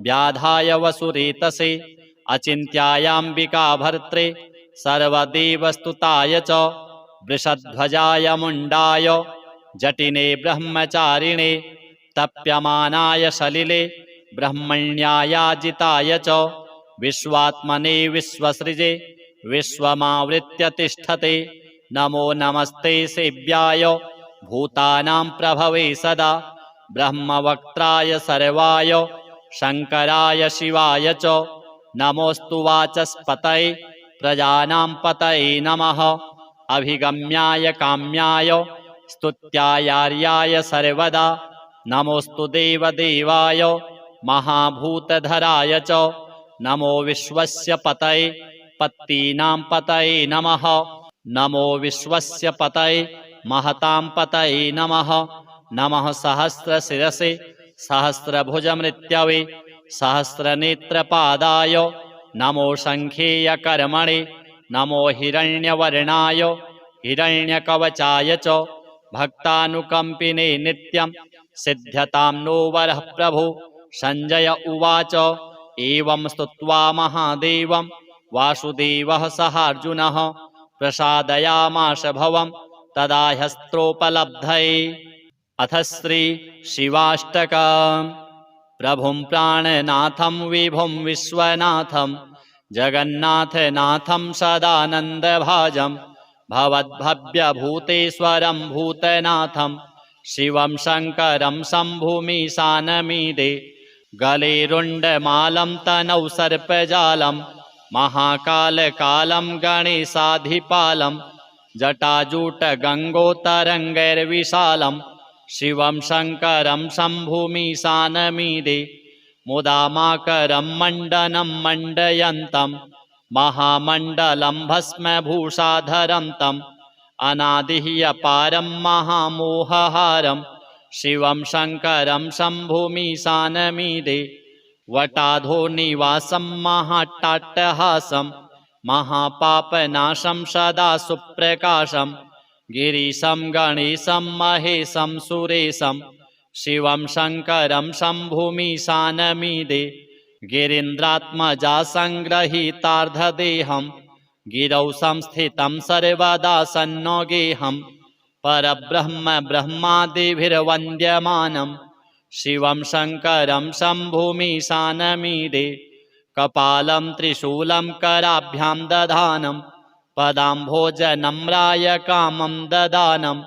व्याधाय वसुरेतसे अचिन्त्यायाम्बिका भर्त्रे सर्वदेवस्तुताय च वृषध्वजाय मुण्डाय जटिने ब्रह्मचारिणे तप्यमानाय सलिले ब्रह्मण्यायाजिताय च विश्वात्मने विश्वसृजे विश्वमावृत्य तिष्ठते नमो नमस्ते सेव्याय भूतानां प्रभवे सदा ब्रह्मवक्त्राय सर्वाय शङ्कराय शिवाय च नमोऽस्तु वाचस्पतये प्रजानां पतये नमः अभिगम्याय काम्याय स्तुत्यायार्याय सर्वदा नमोऽस्तु देवदेवाय महाभूतधराय च नमो विश्वस्य पतये पत्तीनां पतये नमः नमो विश्वस्य पतये महतां पतये नमः नमः सहस्रशिरसे सहस्रभुजमृत्यवे सहस्रनेत्रपादाय नमो शङ्खेयकर्मणे नमो हिरण्यवर्णाय हिरण्यकवचाय च भक्तानुकम्पिने नित्यं सिद्ध्यतां नो वरः प्रभो सञ्जय उवाच एवं स्तुत्वा महादेवं वासुदेवः सहार्जुनः प्रसादयामास भवं तदा ह्यस्त्रोपलब्धये। अथ श्री शिवाष्टकम्। प्रभुं प्राणनाथं विभुं विश्वनाथं जगन्नाथनाथं सदानन्दभाजं भवद्भव्यभूतेश्वरं भूतनाथं शिवं शङ्करं शम्भुमीशानमीडे गलेरुण्डमालं तनौ सर्पजालं महाकालकालं गणेशाधिपालं जटाजूटगङ्गोत्तरङ्गैर्विशालं शिवं शङ्करं शम्भुमीशानमीडे मुदामाकरं मण्डनं मण्डयन्तं महामण्डलं भस्मभूषाधरं तम् अनादिह्यपारं महामोहहारं शिवं शङ्करं शम्भुमीशानमीडे वटाधो निवासं महाट्टाट्टहासं महापापनाशं सदा सुप्रकाशं गिरीशं गणेशं महेशं सुरेशं शिवं शङ्करं शम्भुमीशानमीडे गिरीन्द्रात्मजा सङ्गृहीतार्धदेहं गिरौ संस्थितं सर्वदा सन्नोगेहं परब्रह्म ब्रह्मादिभिर्वन्द्यमानं शिवं शङ्करं शम्भुमीशानमीडे कपालं त्रिशूलं कराभ्यां दधानं पदाम्भोजनम्राय कामं ददानं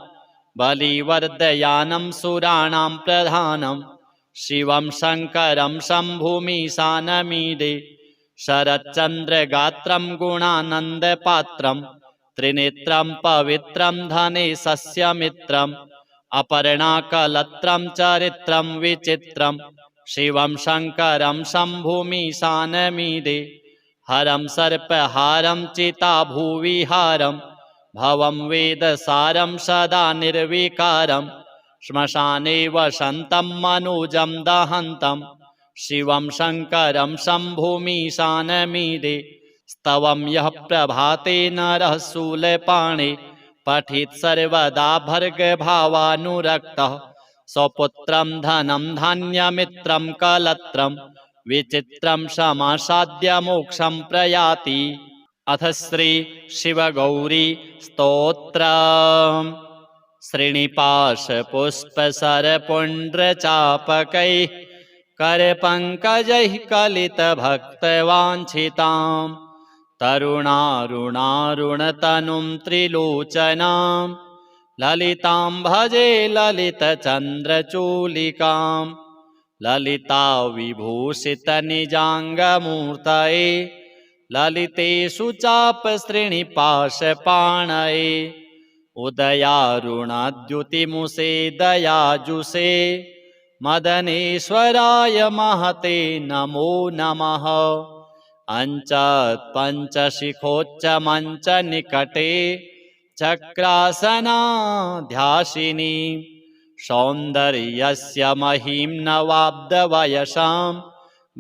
बलिवर्धयानं सुराणां प्रधानं शिवं शङ्करं शम्भुमीशानमीडे शरच्चन्द्रगात्रं गुणानन्दपात्रं त्रिनेत्रं पवित्रं धनेशस्य मित्रम् अपर्णाकलत्रं चरित्रं विचित्रं शिवं शङ्करं शम्भुमीशानमीडे हरं सर्पहारं चिताभुविहारं भवं वेदसारं सदा निर्विकारं श्मशाने वसन्तं मनोजं दहन्तं शिवं शङ्करं शम्भुमीशानमीडे स्तवं यः प्रभाते नरः शूलपाणे पठित सर्वदा भर्गभावानुरक्तः स्वपुत्रं धनं धान्यमित्रं कलत्रं विचित्रं समासाद्य मोक्षं प्रयाति। अथ श्री शिवगौरी स्तोत्र। श्रीनिपाशपुष्पसरपुण्ड्रचापकैः करपङ्कजैः कलितभक्तवाञ्छितां तरुणारुणारुणतनुं त्रिलोचनां ललितां भजे ललितचन्द्रचूलिकां ललिता विभूषितनिजाङ्गमूर्तये ललितेषु चापश्रीनिपाशपाणये उदयारुणाद्युतिमुषे दयाजुषे मदनेश्वराय महते नमो नमः। अञ्चत्पञ्चशिखोच्चमञ्चनिकटे चक्रासनाध्यासिनी सौन्दर्यस्य महीं नवाब्दवयसां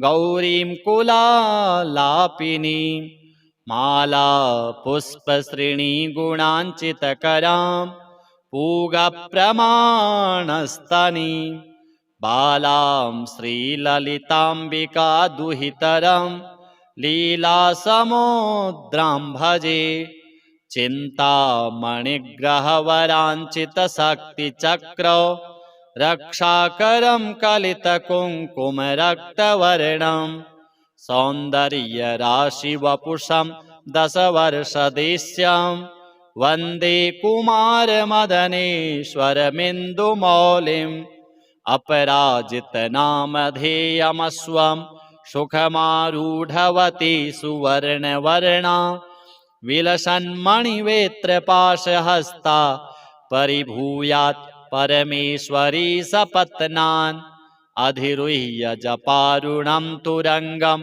गौरीं कुलालापिनीं माला पुष्पश्रेणीगुणाञ्चितकरां पूगप्रमाणस्तनीं बालां श्रीललिताम्बिका दुहितरं लीलासमुद्रां भजे चिन्तामणिग्रहवराञ्चितशक्तिचक्र रक्षाकरं कलितकुङ्कुमरक्तवर्णं सौन्दर्यराशिवपुषं दशवर्षदेश्यं वन्दे कुमारमदनेश्वरमिन्दुमौलिम् अपराजितनामधेयमस्वं सुखमारूढवती सुवर्णवर्णा विलसन्मणिवेत्रपाशहस्ता परिभूयात् परमेश्वरी सपत्नान् अधिरुह्य जपारुणं तुरङ्गं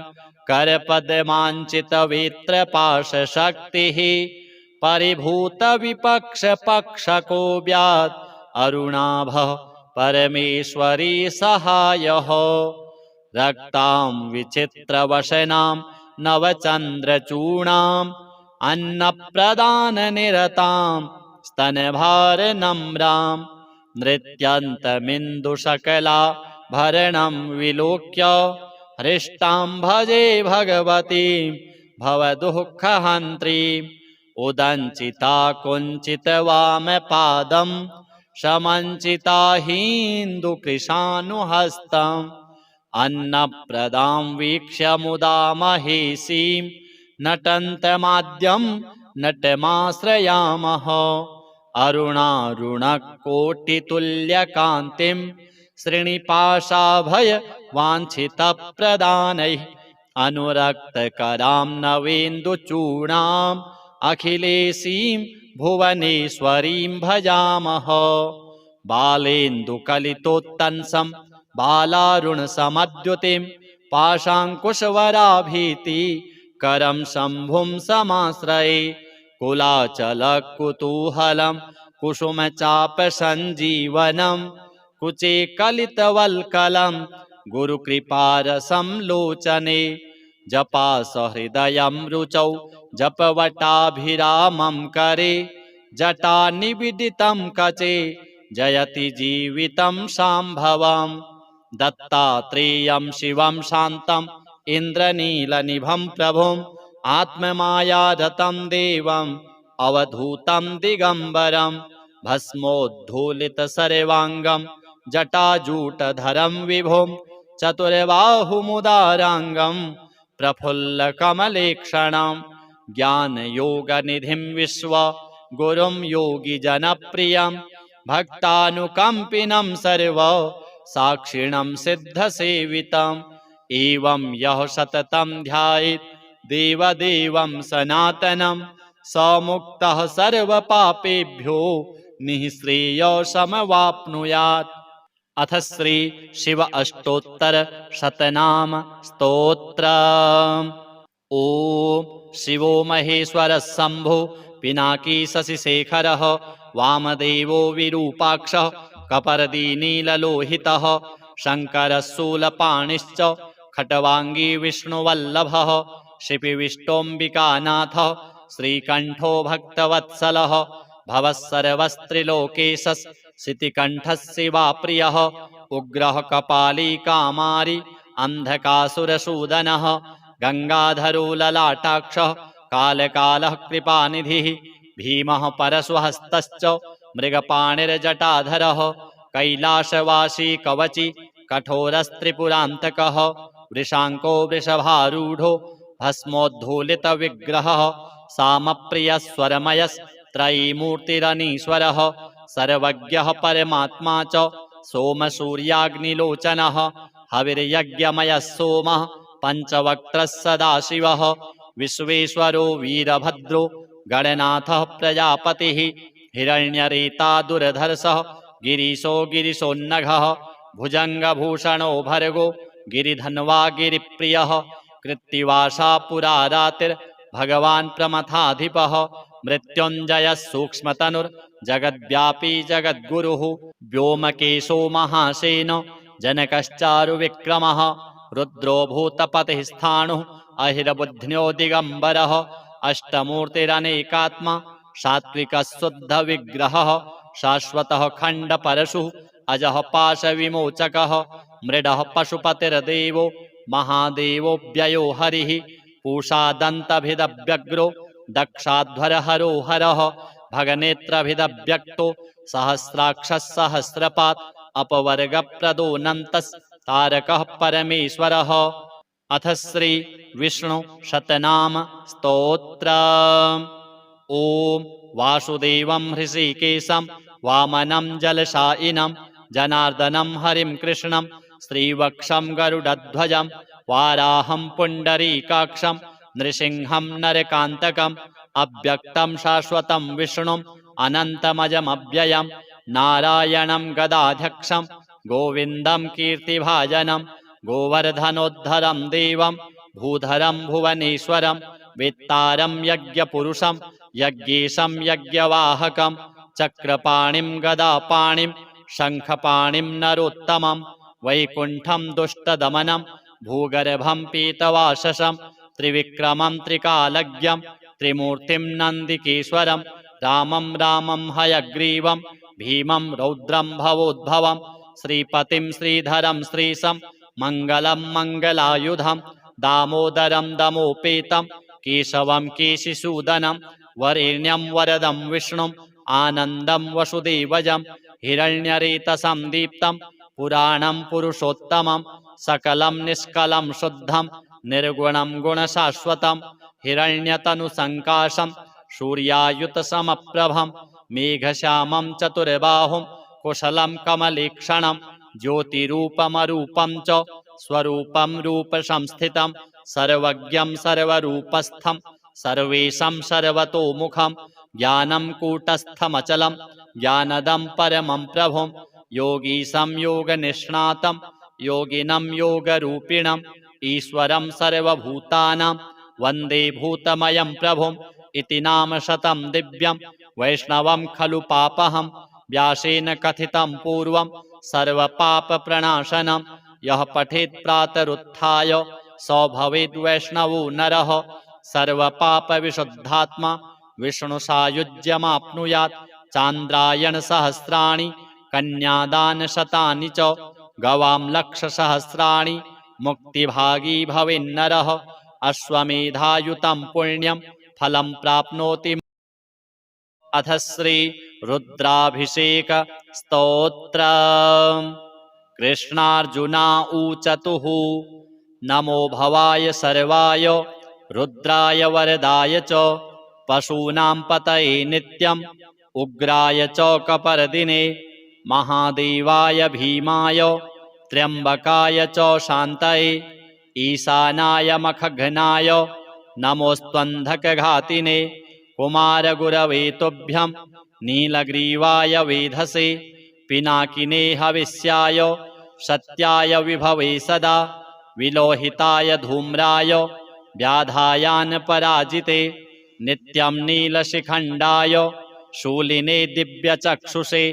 करपद्माञ्चितवेत्रपाशशक्तिः परिभूतविपक्षपक्षको व्यात् अरुणाभः परमेश्वरी सहायः रक्तां विचित्रवशनां नवचन्द्रचूणाम् अन्नप्रदाननिरतां स्तनभारनम्रां नृत्यन्तमिन्दुशकला भरणं विलोक्य हृष्टां भजे भगवतीं भवदुःखहन्त्रीम् उदञ्चिता कुञ्चितवामपादं समञ्चिता हिन्दुकृशानुहस्तम् अन्नप्रदां वीक्ष्य मुदा महेशीं नटन्तमाद्यं नटमाश्रयामः अरुणारुणकोटितुल्यकान्तिं श्रीनिपाशाभयवाञ्छितप्रदानैः अनुरक्तकरां नवेन्दुचूडाम् अखिलेशीं भुवनेश्वरीं भजामः बालेन्दुकलितोत्तंसं बालारुणसमद्युतिं पाशाङ्कुशवराभीति करं शम्भुं समाश्रये कुलाचलकुतूहलं कुसुमचापसञ्जीवनं कुचे कलितवल्कलं गुरुकृपारसंलोचने जपासहृदयं रुचौ जपवटाभिरामं करे जटानिविदितं कचे जयति जीवितं शाम्भवम् दत्तात्रेयं शिवं शान्तं इन्द्रनीलनिभं प्रभुम् आत्ममायारतं देवम् अवधूतं दिगम्बरं भस्मोद्धूलितसर्वाङ्गं जटाजूटधरं विभुं चतुर्बाहुमुदाराङ्गं प्रफुल्लकमलेक्षणं ज्ञानयोगनिधिं विश्वगुरुं योगिजनप्रियं भक्तानुकम्पिनं सर्वसाक्षिणं सिद्धसेवितम् एवं यः सततं ध्यायेत् देवदेवं सनातनं स मुक्तः सर्वपापेभ्यो निःश्रेयसमवाप्नुयात्। अथ श्री शिव अष्टोत्तर शतनाम स्तोत्र। ओम शिवो महेश्वरः शंभो पिनाकी शशिशेखरः वामदेवो विरूपाक्षः कपर्दीनीललोहितः शङ्करः शूलपाणिश्च खट्वाङ्गी विष्णुवल्लभः शिपिविष्टोऽम्बिकानाथः श्रीकण्ठो भक्तवत्सलः भवः सर्वस्त्रिलोकेशस् शितिकण्ठः शिवा प्रियः उग्रः कपाली कामारी अन्धकासुरसूदनः गङ्गाधरो ललाटाक्षः कालकालः कृपानिधिः भीमः परशुहस्तश्च मृगपाणिर्जटाधरः कैलासवासी कवची कठोरस्त्रिपुरान्तकः वृषाङ्को वृषभारूढो भस्मोद्धूलितविग्रहः सामप्रियस्वरमयस्त्रयीमूर्तिरनीश्वरः सर्वज्ञः परमात्मा च सोमसूर्याग्निलोचनः हविर्यज्ञमयः सोमः पञ्चवक्त्रः सदाशिवः विश्वेश्वरो वीरभद्रो गणनाथः प्रजापतिः हिरण्यरेता दुर्धर्षः गिरीशो गिरिशोन्नघः भुजङ्गभूषणो भर्गो गिरिधन्वा गिरिप्रियः कृत्तिवासा पुरारातिर्भगवान् प्रमथाधिपः मृत्युञ्जयः सूक्ष्मतनुर्जगद्व्यापी जगद्गुरुः व्योमकेशो महासेनो जनकश्चारुविक्रमः रुद्रो भूतपतिः स्थाणुः अहिरबुध्न्यो दिगम्बरः अष्टमूर्तिरनेकात्मा सात्विकः शुद्धविग्रहः शाश्वतः खण्डपरशुः अजः पाशविमोचकः मृडः पशुपतिर्देवो महादेवोऽव्ययो हरिः पूषादन्तभिदव्यग्रो दक्षाध्वरहरो हरः भगनेत्रभिदव्यक्तो सहस्राक्षः सहस्रपात् अपवर्गप्रदोऽनन्तस्तारकः परमेश्वरः। अथ श्री विष्णु शतनाम स्तोत्र। ओम वासुदेवं हृषीकेशं वामनं जलशायिनं जनार्दनं हरिं कृष्णं श्रीवक्षं गरुडध्वजं वाराहं पुण्डरीकाक्षं नृसिंहं नरकान्तकम् अव्यक्तं शाश्वतं विष्णुम् अनन्तमजमव्ययं नारायणं गदाध्यक्षं गोविन्दं कीर्तिभाजनं गोवर्धनोद्धरं देवं भूधरं भुवनेश्वरं वेत्तारं यज्ञपुरुषं यज्ञेशं यज्ञवाहकं चक्रपाणिं गदापाणिं शङ्खपाणिं नरोत्तमं वैकुण्ठं दुष्टदमनं भूगर्भं पीतवाससं त्रिविक्रमं त्रिकालज्ञं त्रिमूर्तिं नन्दिकेश्वरं रामं रामं हयग्रीवं भीमं रौद्रं भवोद्भवं श्रीपतिं श्रीधरं श्रीशं मङ्गलं मङ्गलायुधं दामोदरं दमोपेतं केशवं केशिसूदनं वरेण्यं वरदं विष्णुम् आनन्दं वसुदेवजं हिरण्यरेतसं दीप्तं पुराणं पुरुषोत्तमं सकलं निष्कलं शुद्धं निर्गुणं गुणशाश्वतं हिरण्यतनुसङ्काशं सूर्यायुतसमप्रभं मेघश्यामं चतुर्बाहुं कुशलं कमलेक्षणं ज्योतिरूपमरूपं च स्वरूपं रूपसंस्थितं सर्वज्ञं सर्वरूपस्थं सर्वेशं सर्वतोमुखं ज्ञानं कूटस्थमचलं ज्ञानदं परमं प्रभुं योगीशं योगनिष्णातं योगिनं योगरूपिणम् ईश्वरं सर्वभूतानां वन्दे भूतमयं प्रभुम् इति नाम शतं दिव्यं वैष्णवं खलु पापहं व्यासेन कथितं पूर्वं सर्वपापप्रणाशनं यः पठेत् प्रातरुत्थाय स भवेद्वैष्णवो नरः सर्वपापविशुद्धात्मा विष्णुसायुज्यमाप्नुयात् चान्द्रायणसहस्राणि कन्यादानशतानि च गवां लक्षसहस्राणि मुक्तिभागी भवेन्नरः अश्वमेधायुतं पुण्यं फलं प्राप्नोति। अथ श्री रुद्राभिषेक स्तोत्र। कृष्णार्जुना ऊचतुः नमो भवाय सर्वाय रुद्राय वरदाय च पशूनां पतये नित्यम् उग्राय च कपर्दिने महादेवाय भीमाय त्र्यम्बकाय च शान्तये ईशानाय मखघ्नाय नमोऽस्त्वन्धकघातिने कुमारगुरवे तुभ्यं नीलग्रीवाय वेधसे पिनाकिने हविष्याय सत्याय विभवे सदा विलोहिताय धूम्राय व्याधायान्पराजिते नित्यं नीलशिखण्डाय शूलिने दिव्यचक्षुषे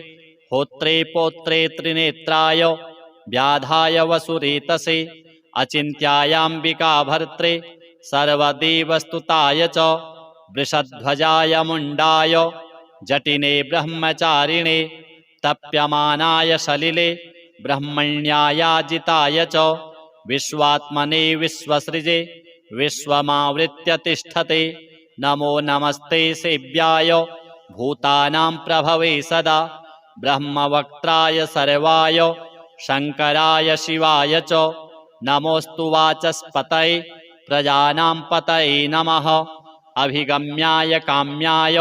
होत्रे पौत्रे त्रिनेत्राय व्याधाय वसुरेतसे अचिन्त्यायाम्बिका भर्त्रे सर्वदेवस्तुताय च वृषध्वजाय मुण्डाय जटिने ब्रह्मचारिणे तप्यमानाय सलिले ब्रह्मण्यायाजिताय च विश्वात्मने विश्वसृजे विश्वमावृत्य तिष्ठते नमो नमस्ते सेव्याय भूतानां प्रभवे सदा ब्रह्मवक्त्राय सर्वाय शङ्कराय शिवाय च नमोऽस्तु वाचस्पतये प्रजानां पतये नमः अभिगम्याय काम्याय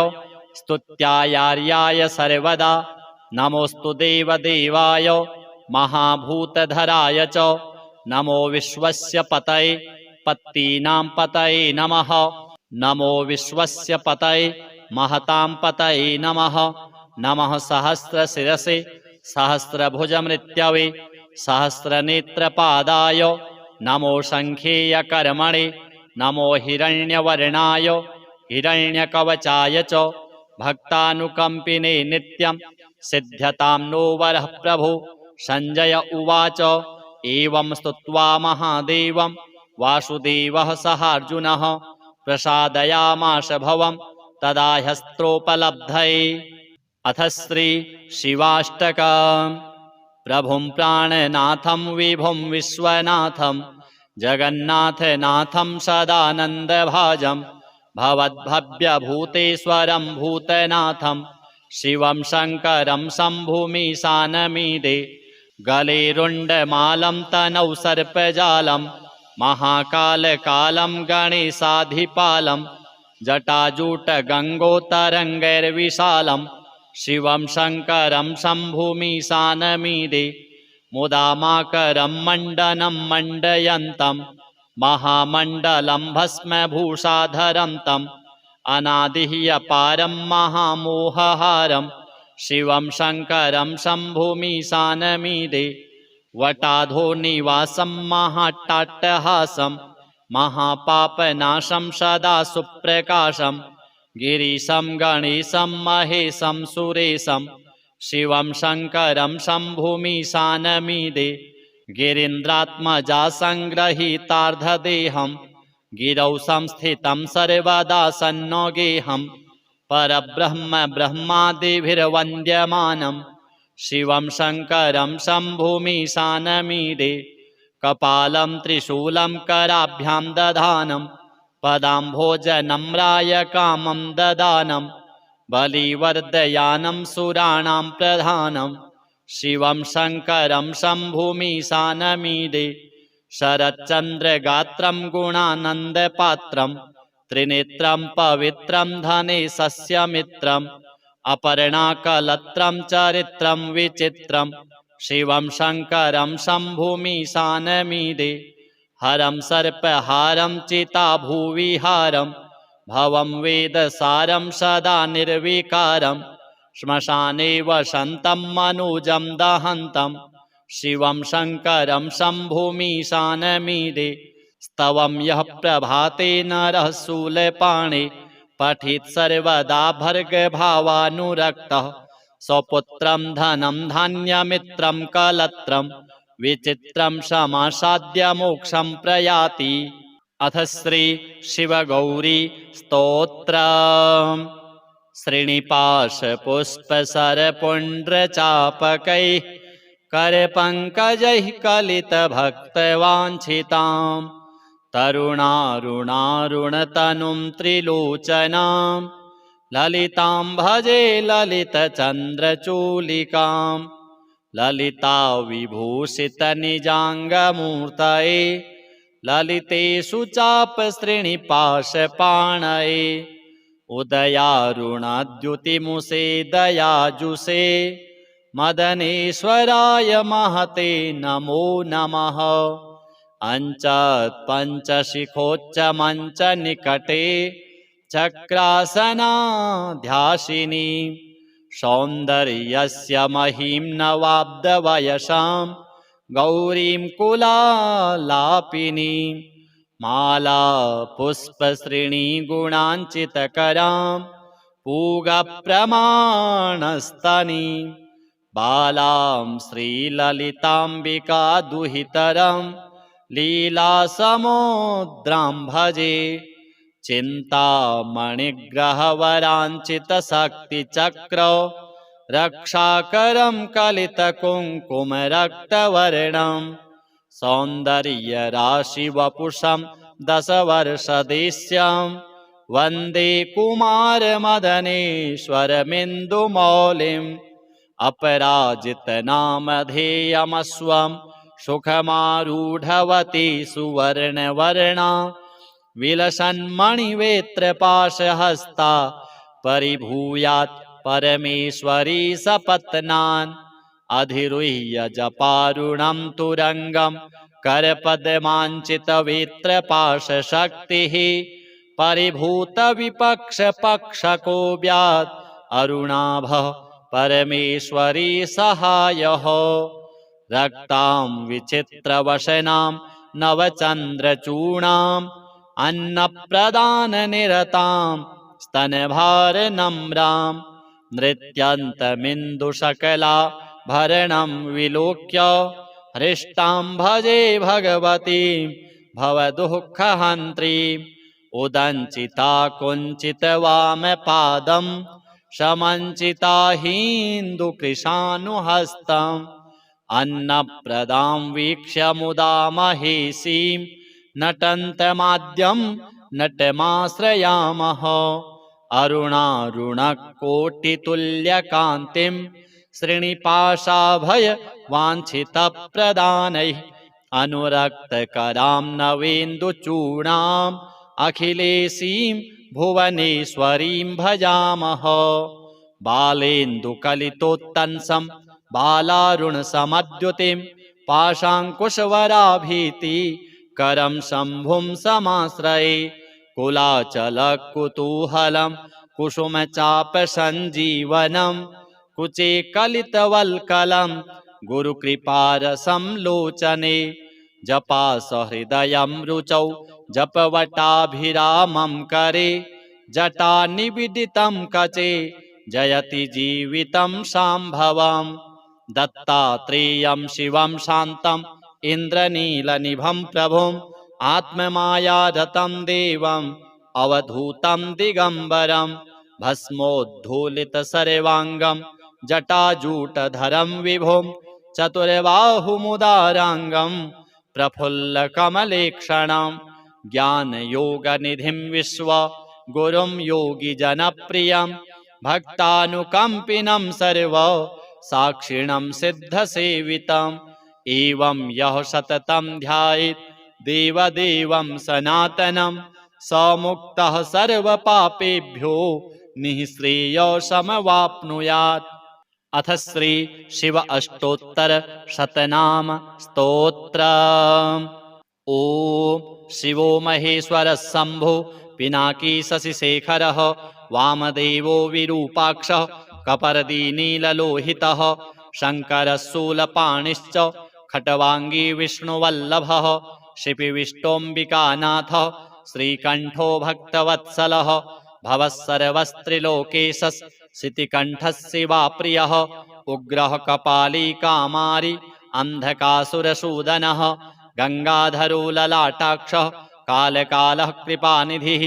स्तुत्यायार्याय सर्वदा नमोऽस्तु देवदेवाय महाभूतधराय च नमो विश्वस्य पतये पत्तीनां पतये नमः नमो विश्वस्य पतये महतां पतये नमः नमः सहस्रशिरसे सहस्रभुजमृत्यवे सहस्रनेत्रपादाय नमो शङ्खेयकर्मणे नमो हिरण्यवर्णाय हिरण्यकवचाय च भक्तानुकम्पिने नित्यं सिद्ध्यतां नो वरः प्रभो सञ्जय उवाच एवं स्तुत्वा महादेवं वासुदेवः सहार्जुनः प्रसादयामास भवं तदा ह्यस्त्रोपलब्धये अथ श्री शिवाष्टकम् प्रभुं प्राणनाथं विभुं विश्वनाथं जगन्नाथनाथं सदानन्दभाजं भवद्भव्यभूतेश्वरं भूतनाथं शिवं शङ्करं शम्भुमीशानमीदे गले रुण्डमालं तनौ सर्पजालं महाकालकालं गणेशाधिपालं जटाजूटगङ्गोत्तरङ्गैर्विशालं शिवं शङ्करं शम्भुमीशानमीदे मुदामाकरं मण्डनं मण्डयन्तं महामण्डलं भस्मभूषाधरं तम् अनादिह्यपारं महामोहहारं शिवं शङ्करं शम्भुमीशानमीदे वटाधोनिवासं महाट्टाट्टहासं महापापनाशं सदा सुप्रकाशं गिरीशं गणेशं महेशं सुरेशं शिवं शङ्करं शम्भुमीशानमीदे गिरीन्द्रात्मजा सङ्गृहीतार्धदेहं गिरौ संस्थितं सर्वदा सन्नोगेहं परब्रह्म ब्रह्मादिभिर्वन्द्यमानं शिवं शङ्करं शम्भुमीशानमीदे कपालं त्रिशूलं कराभ्यां दधानं पदाम्भोजनम्राय कामं ददानं बलिवर्धयानं सुराणां प्रधानं शिवं शङ्करं शम्भुमीशानमीदे शरच्चन्द्रगात्रं गुणानन्दपात्रं त्रिनेत्रं पवित्रं धनेशस्य मित्रम् अपर्णाकलत्रं चरित्रं विचित्रं शिवं शङ्करं शम्भुमीशानमीदे हरं सर्पहारं चिताभुविहारं भवं वेदसारं सदा निर्विकारं श्मशाने वसन्तं मनुजं दहन्तं शिवं शङ्करं शम्भुमीशानमीदे स्तवं यः प्रभाते नरः शूलपाणे पठेत् सर्वदा भर्गभावानुरक्तः स्वपुत्रं धनं धान्यमित्रं कलत्रं विचित्रं समासाद्य मोक्षं प्रयाति अथ श्री शिवगौरी स्तोत्रम् श्रीनिपाशपुष्पसरपुण्ड्रचापकैः करपङ्कजैः कलितभक्तवाञ्छितां तरुणारुणारुणतनुं त्रिलोचनां ललितां भजे ललितचन्द्रचूलिकां ललिता विभूषितनिजाङ्गमूर्तये ललितेषु चापश्रेणिपाशपाणये उदयारुणाद्युतिमुषे दयाजुषे मदनेश्वराय महते नमो नमः अञ्चत्पञ्चशिखोच्चमञ्चनिकटे चक्रासनाध्यासिनी सौन्दर्यस्य महीं नवाब्दवयसां गौरीं कुलालापिनीं माला पुष्पश्रेणीगुणाञ्चितकरां पूगप्रमाणस्तनीं बालां श्रीललिताम्बिका दुहितरं लीलासमुद्रां भजे चिन्तामणिग्रहवराञ्चितशक्तिचक्र रक्षाकरं कलितकुङ्कुमरक्तवर्णं सौन्दर्यराशिवपुषं दशवर्षदेश्यं वन्दे कुमारमदनेश्वरमिन्दुमौलिम् अपराजितनामधेयमस्वं सुखमारूढवती सुवर्णवर्णा विलसन्मणिवेत्रपाशहस्ता परिभूयात् परमेश्वरी सपत्नान् अधिरुह्य जपारुणं तुरङ्गं करपद्माञ्चितवेत्रपाशशक्तिः परिभूतविपक्षपक्षको व्यात् अरुणाभः परमेश्वरी सहायः रक्तां विचित्रवशनां नवचन्द्रचूर्णाम् अन्नप्रदाननिरतां स्तनभारनम्रां नृत्यन्तमिन्दुशकलाभरणं विलोक्य हृष्टां भजे भगवतीं भवदुःखहन्त्रीम् उदञ्चिता कुञ्चितवामपादं समञ्चिता हिन्दुकृशानुहस्तम् अन्नप्रदां वीक्ष्य मुदा महेशीं नटन्तमाद्यं नटमाश्रयामः अरुणारुणकोटितुल्यकान्तिं श्रीनिपाशाभयवाञ्छितप्रदानैः अनुरक्तकरां नवेन्दुचूर्णाम् अखिलेशीं भुवनेश्वरीं भजामः बालेन्दुकलितोत्तंसं बालारुणसमद्युतिं पाशाङ्कुशवराभीति करं शम्भुं समाश्रये कुलाचलकुतूहलं कुसुमचापसञ्जीवनं कुचे कलितवल्कलं गुरुकृपारसंलोचने जपासहृदयं रुचौ जपवटाभिरामं करे जटानिविदितं कचे जयति जीवितं शाम्भवम् दत्तात्रेयं शिवं शान्तं इन्द्रनीलनिभं प्रभुम् आत्ममायारतं देवम् अवधूतं दिगम्बरं भस्मोद्धूलितसर्वाङ्गं जटाजूटधरं विभुं चतुर्बाहुमुदाराङ्गं प्रफुल्लकमलेक्षणं ज्ञानयोगनिधिं विश्वगुरुं योगिजनप्रियं भक्तानुकम्पिनं सर्वसाक्षिणं सिद्धसेवितम् एवं यः सततं ध्यायेत् देवदेवं सनातनं स मुक्तः सर्वपापेभ्यो निःश्रेयसमवाप्नुयात्। अथ श्री शिव अष्टोत्तर शतनाम स्तोत्र। ओम शिवो महेश्वर शंभो पिनाकी शशिशेखरः वामदेवो विरूपाक्षः कपर्दीनीललोहितः शङ्करः शूलपाणिश्च खट्वाङ्गी विष्णुवल्लभः शिपिविष्टोऽम्बिकानाथः श्रीकण्ठो भक्तवत्सलः भवः सर्वस्त्रिलोकेशः शितिकण्ठः शिवाप्रियः उग्रः कपाली कामारी अन्धकासुरसूदनः गङ्गाधरो ललाटाक्षः कालकालः कृपानिधिः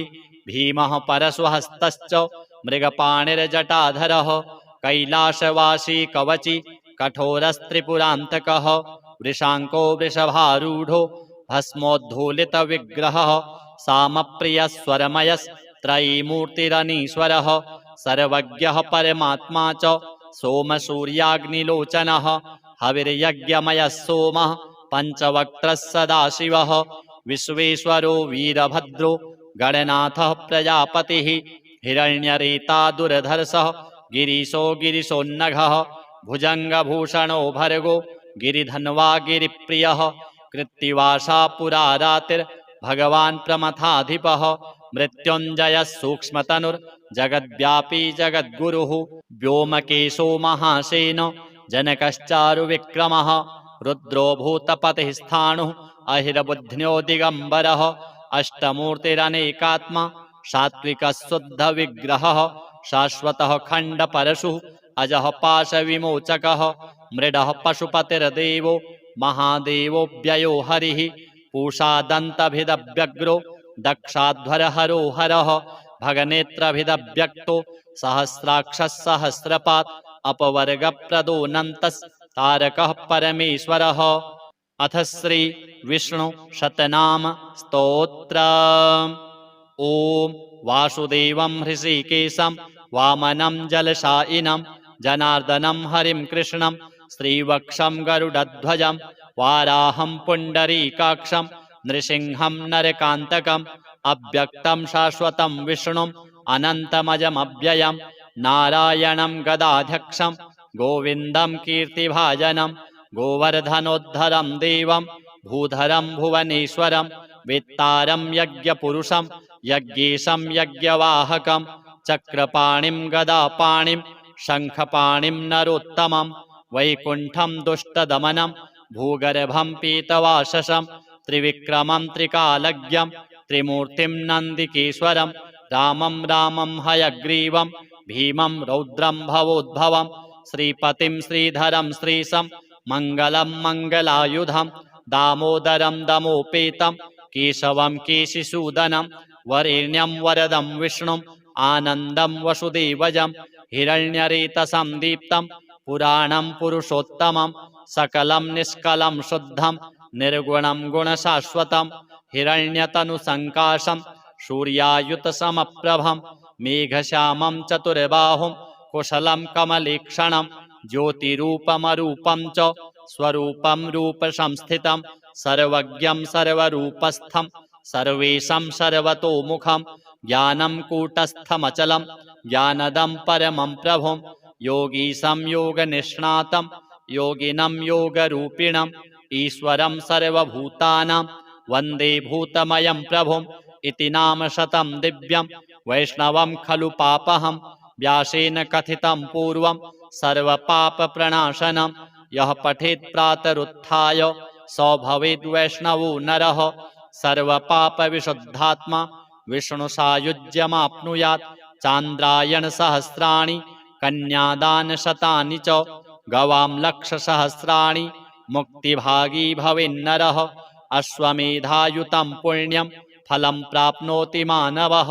भीमः परशुहस्तश्च मृगपाणिर्जटाधरः कैलासवासी कवची कठोरस्त्रिपुरान्तकः वृषाङ्को वृषभारूढो भस्मोद्धूलितविग्रहः सामप्रियस्वरमयस्त्रयीमूर्तिरनीश्वरः सर्वज्ञः परमात्मा च सोमसूर्याग्निलोचनः हविर्यज्ञमयः सोमः पञ्चवक्त्रः सदाशिवः विश्वेश्वरो वीरभद्रो गणनाथः प्रजापतिः हिरण्यरेता दुर्धर्षः गिरीशो गिरिशोन्नघः भुजङ्गभूषणो भर्गो गिरिधन्वा गिरिप्रियः कृत्तिवासा पुरारातिर्भगवान् प्रमथाधिपः मृत्युञ्जयः सूक्ष्मतनुर्जगद्व्यापी जगद्गुरुः व्योमकेशो महासेनो जनकश्चारुविक्रमः रुद्रो भूतपतिः स्थाणुः अहिरबुध्न्यो दिगम्बरः अष्टमूर्तिरनेकात्मा सात्विकः शुद्धविग्रहः शाश्वतः खण्डपरशुः अजः पाशविमोचकः मृडः पशुपतिर्देवो महादेवो व्ययो हरिः पूषादन्तभिदव्यग्रो दक्षाध्वरहरो हरः भगनेत्रभिदव्यक्तो सहस्राक्षः सहस्रपात् अपवर्गप्रदोऽनन्तस्तारकः परमेश्वरः। अथ श्री विष्णु शतनाम स्तोत्र। ओम वासुदेवं हृषीकेशं वामनं जलशायिनं जनार्दनं हरिं कृष्णं श्रीवक्षं गरुडध्वजं वाराहं पुण्डरीकाक्षं नृसिंहं नरकान्तकम् अव्यक्तं शाश्वतं विष्णुम् अनन्तमजमव्ययं नारायणं गदाध्यक्षं गोविन्दं कीर्तिभाजनं गोवर्धनोद्धरं देवं भूधरं भुवनेश्वरं वेत्तारं यज्ञपुरुषं यज्ञेशं यज्ञवाहकं चक्रपाणिं गदापाणिं शङ्खपाणिं नरोत्तमं वैकुण्ठं दुष्टदमनं भूगर्भं पीतवाससं त्रिविक्रमं त्रिकालज्ञं त्रिमूर्तिं नन्दिकेश्वरं रामं रामं हयग्रीवं भीमं रौद्रं भवोद्भवं श्रीपतिं श्रीधरं श्रीशं मङ्गलं मङ्गलायुधं दामोदरं दमोपेतं केशवं केशिसूदनं वरेण्यं वरदं विष्णुम् आनन्दं वसुदेवजं हिरण्यरेतसं दीप्तं पुराणं पुरुषोत्तमं सकलं निष्कलं शुद्धं निर्गुणं गुणशाश्वतं हिरण्यतनुसङ्काशं सूर्यायुतसमप्रभं मेघश्यामं चतुर्बाहुं कुशलं कमलेक्षणं ज्योतिरूपमरूपं च स्वरूपं रूपसंस्थितं सर्वज्ञं सर्वरूपस्थं सर्वेशं सर्वतोमुखं ज्ञानं कूटस्थमचलं ज्ञानदं परमं प्रभुं योगीशं योगनिष्णातं योगिनं योगरूपिणम् ईश्वरं सर्वभूतानां वन्दे भूतमयं प्रभुम् इति नाम शतं दिव्यं वैष्णवं खलु पापहं व्यासेन कथितं पूर्वं सर्वपापप्रणाशनं यः पठेत् प्रातरुत्थाय स भवेद् वैष्णवो नरः सर्वपापविशुद्धात्मा विष्णुसायुज्यमाप्नुयात् चान्द्रायणसहस्राणि कन्यादानशतानि च गवां लक्षसहस्राणि मुक्तिभागी भवेन्नरः अश्वमेधायुतं पुण्यं फलं प्राप्नोति मानवः।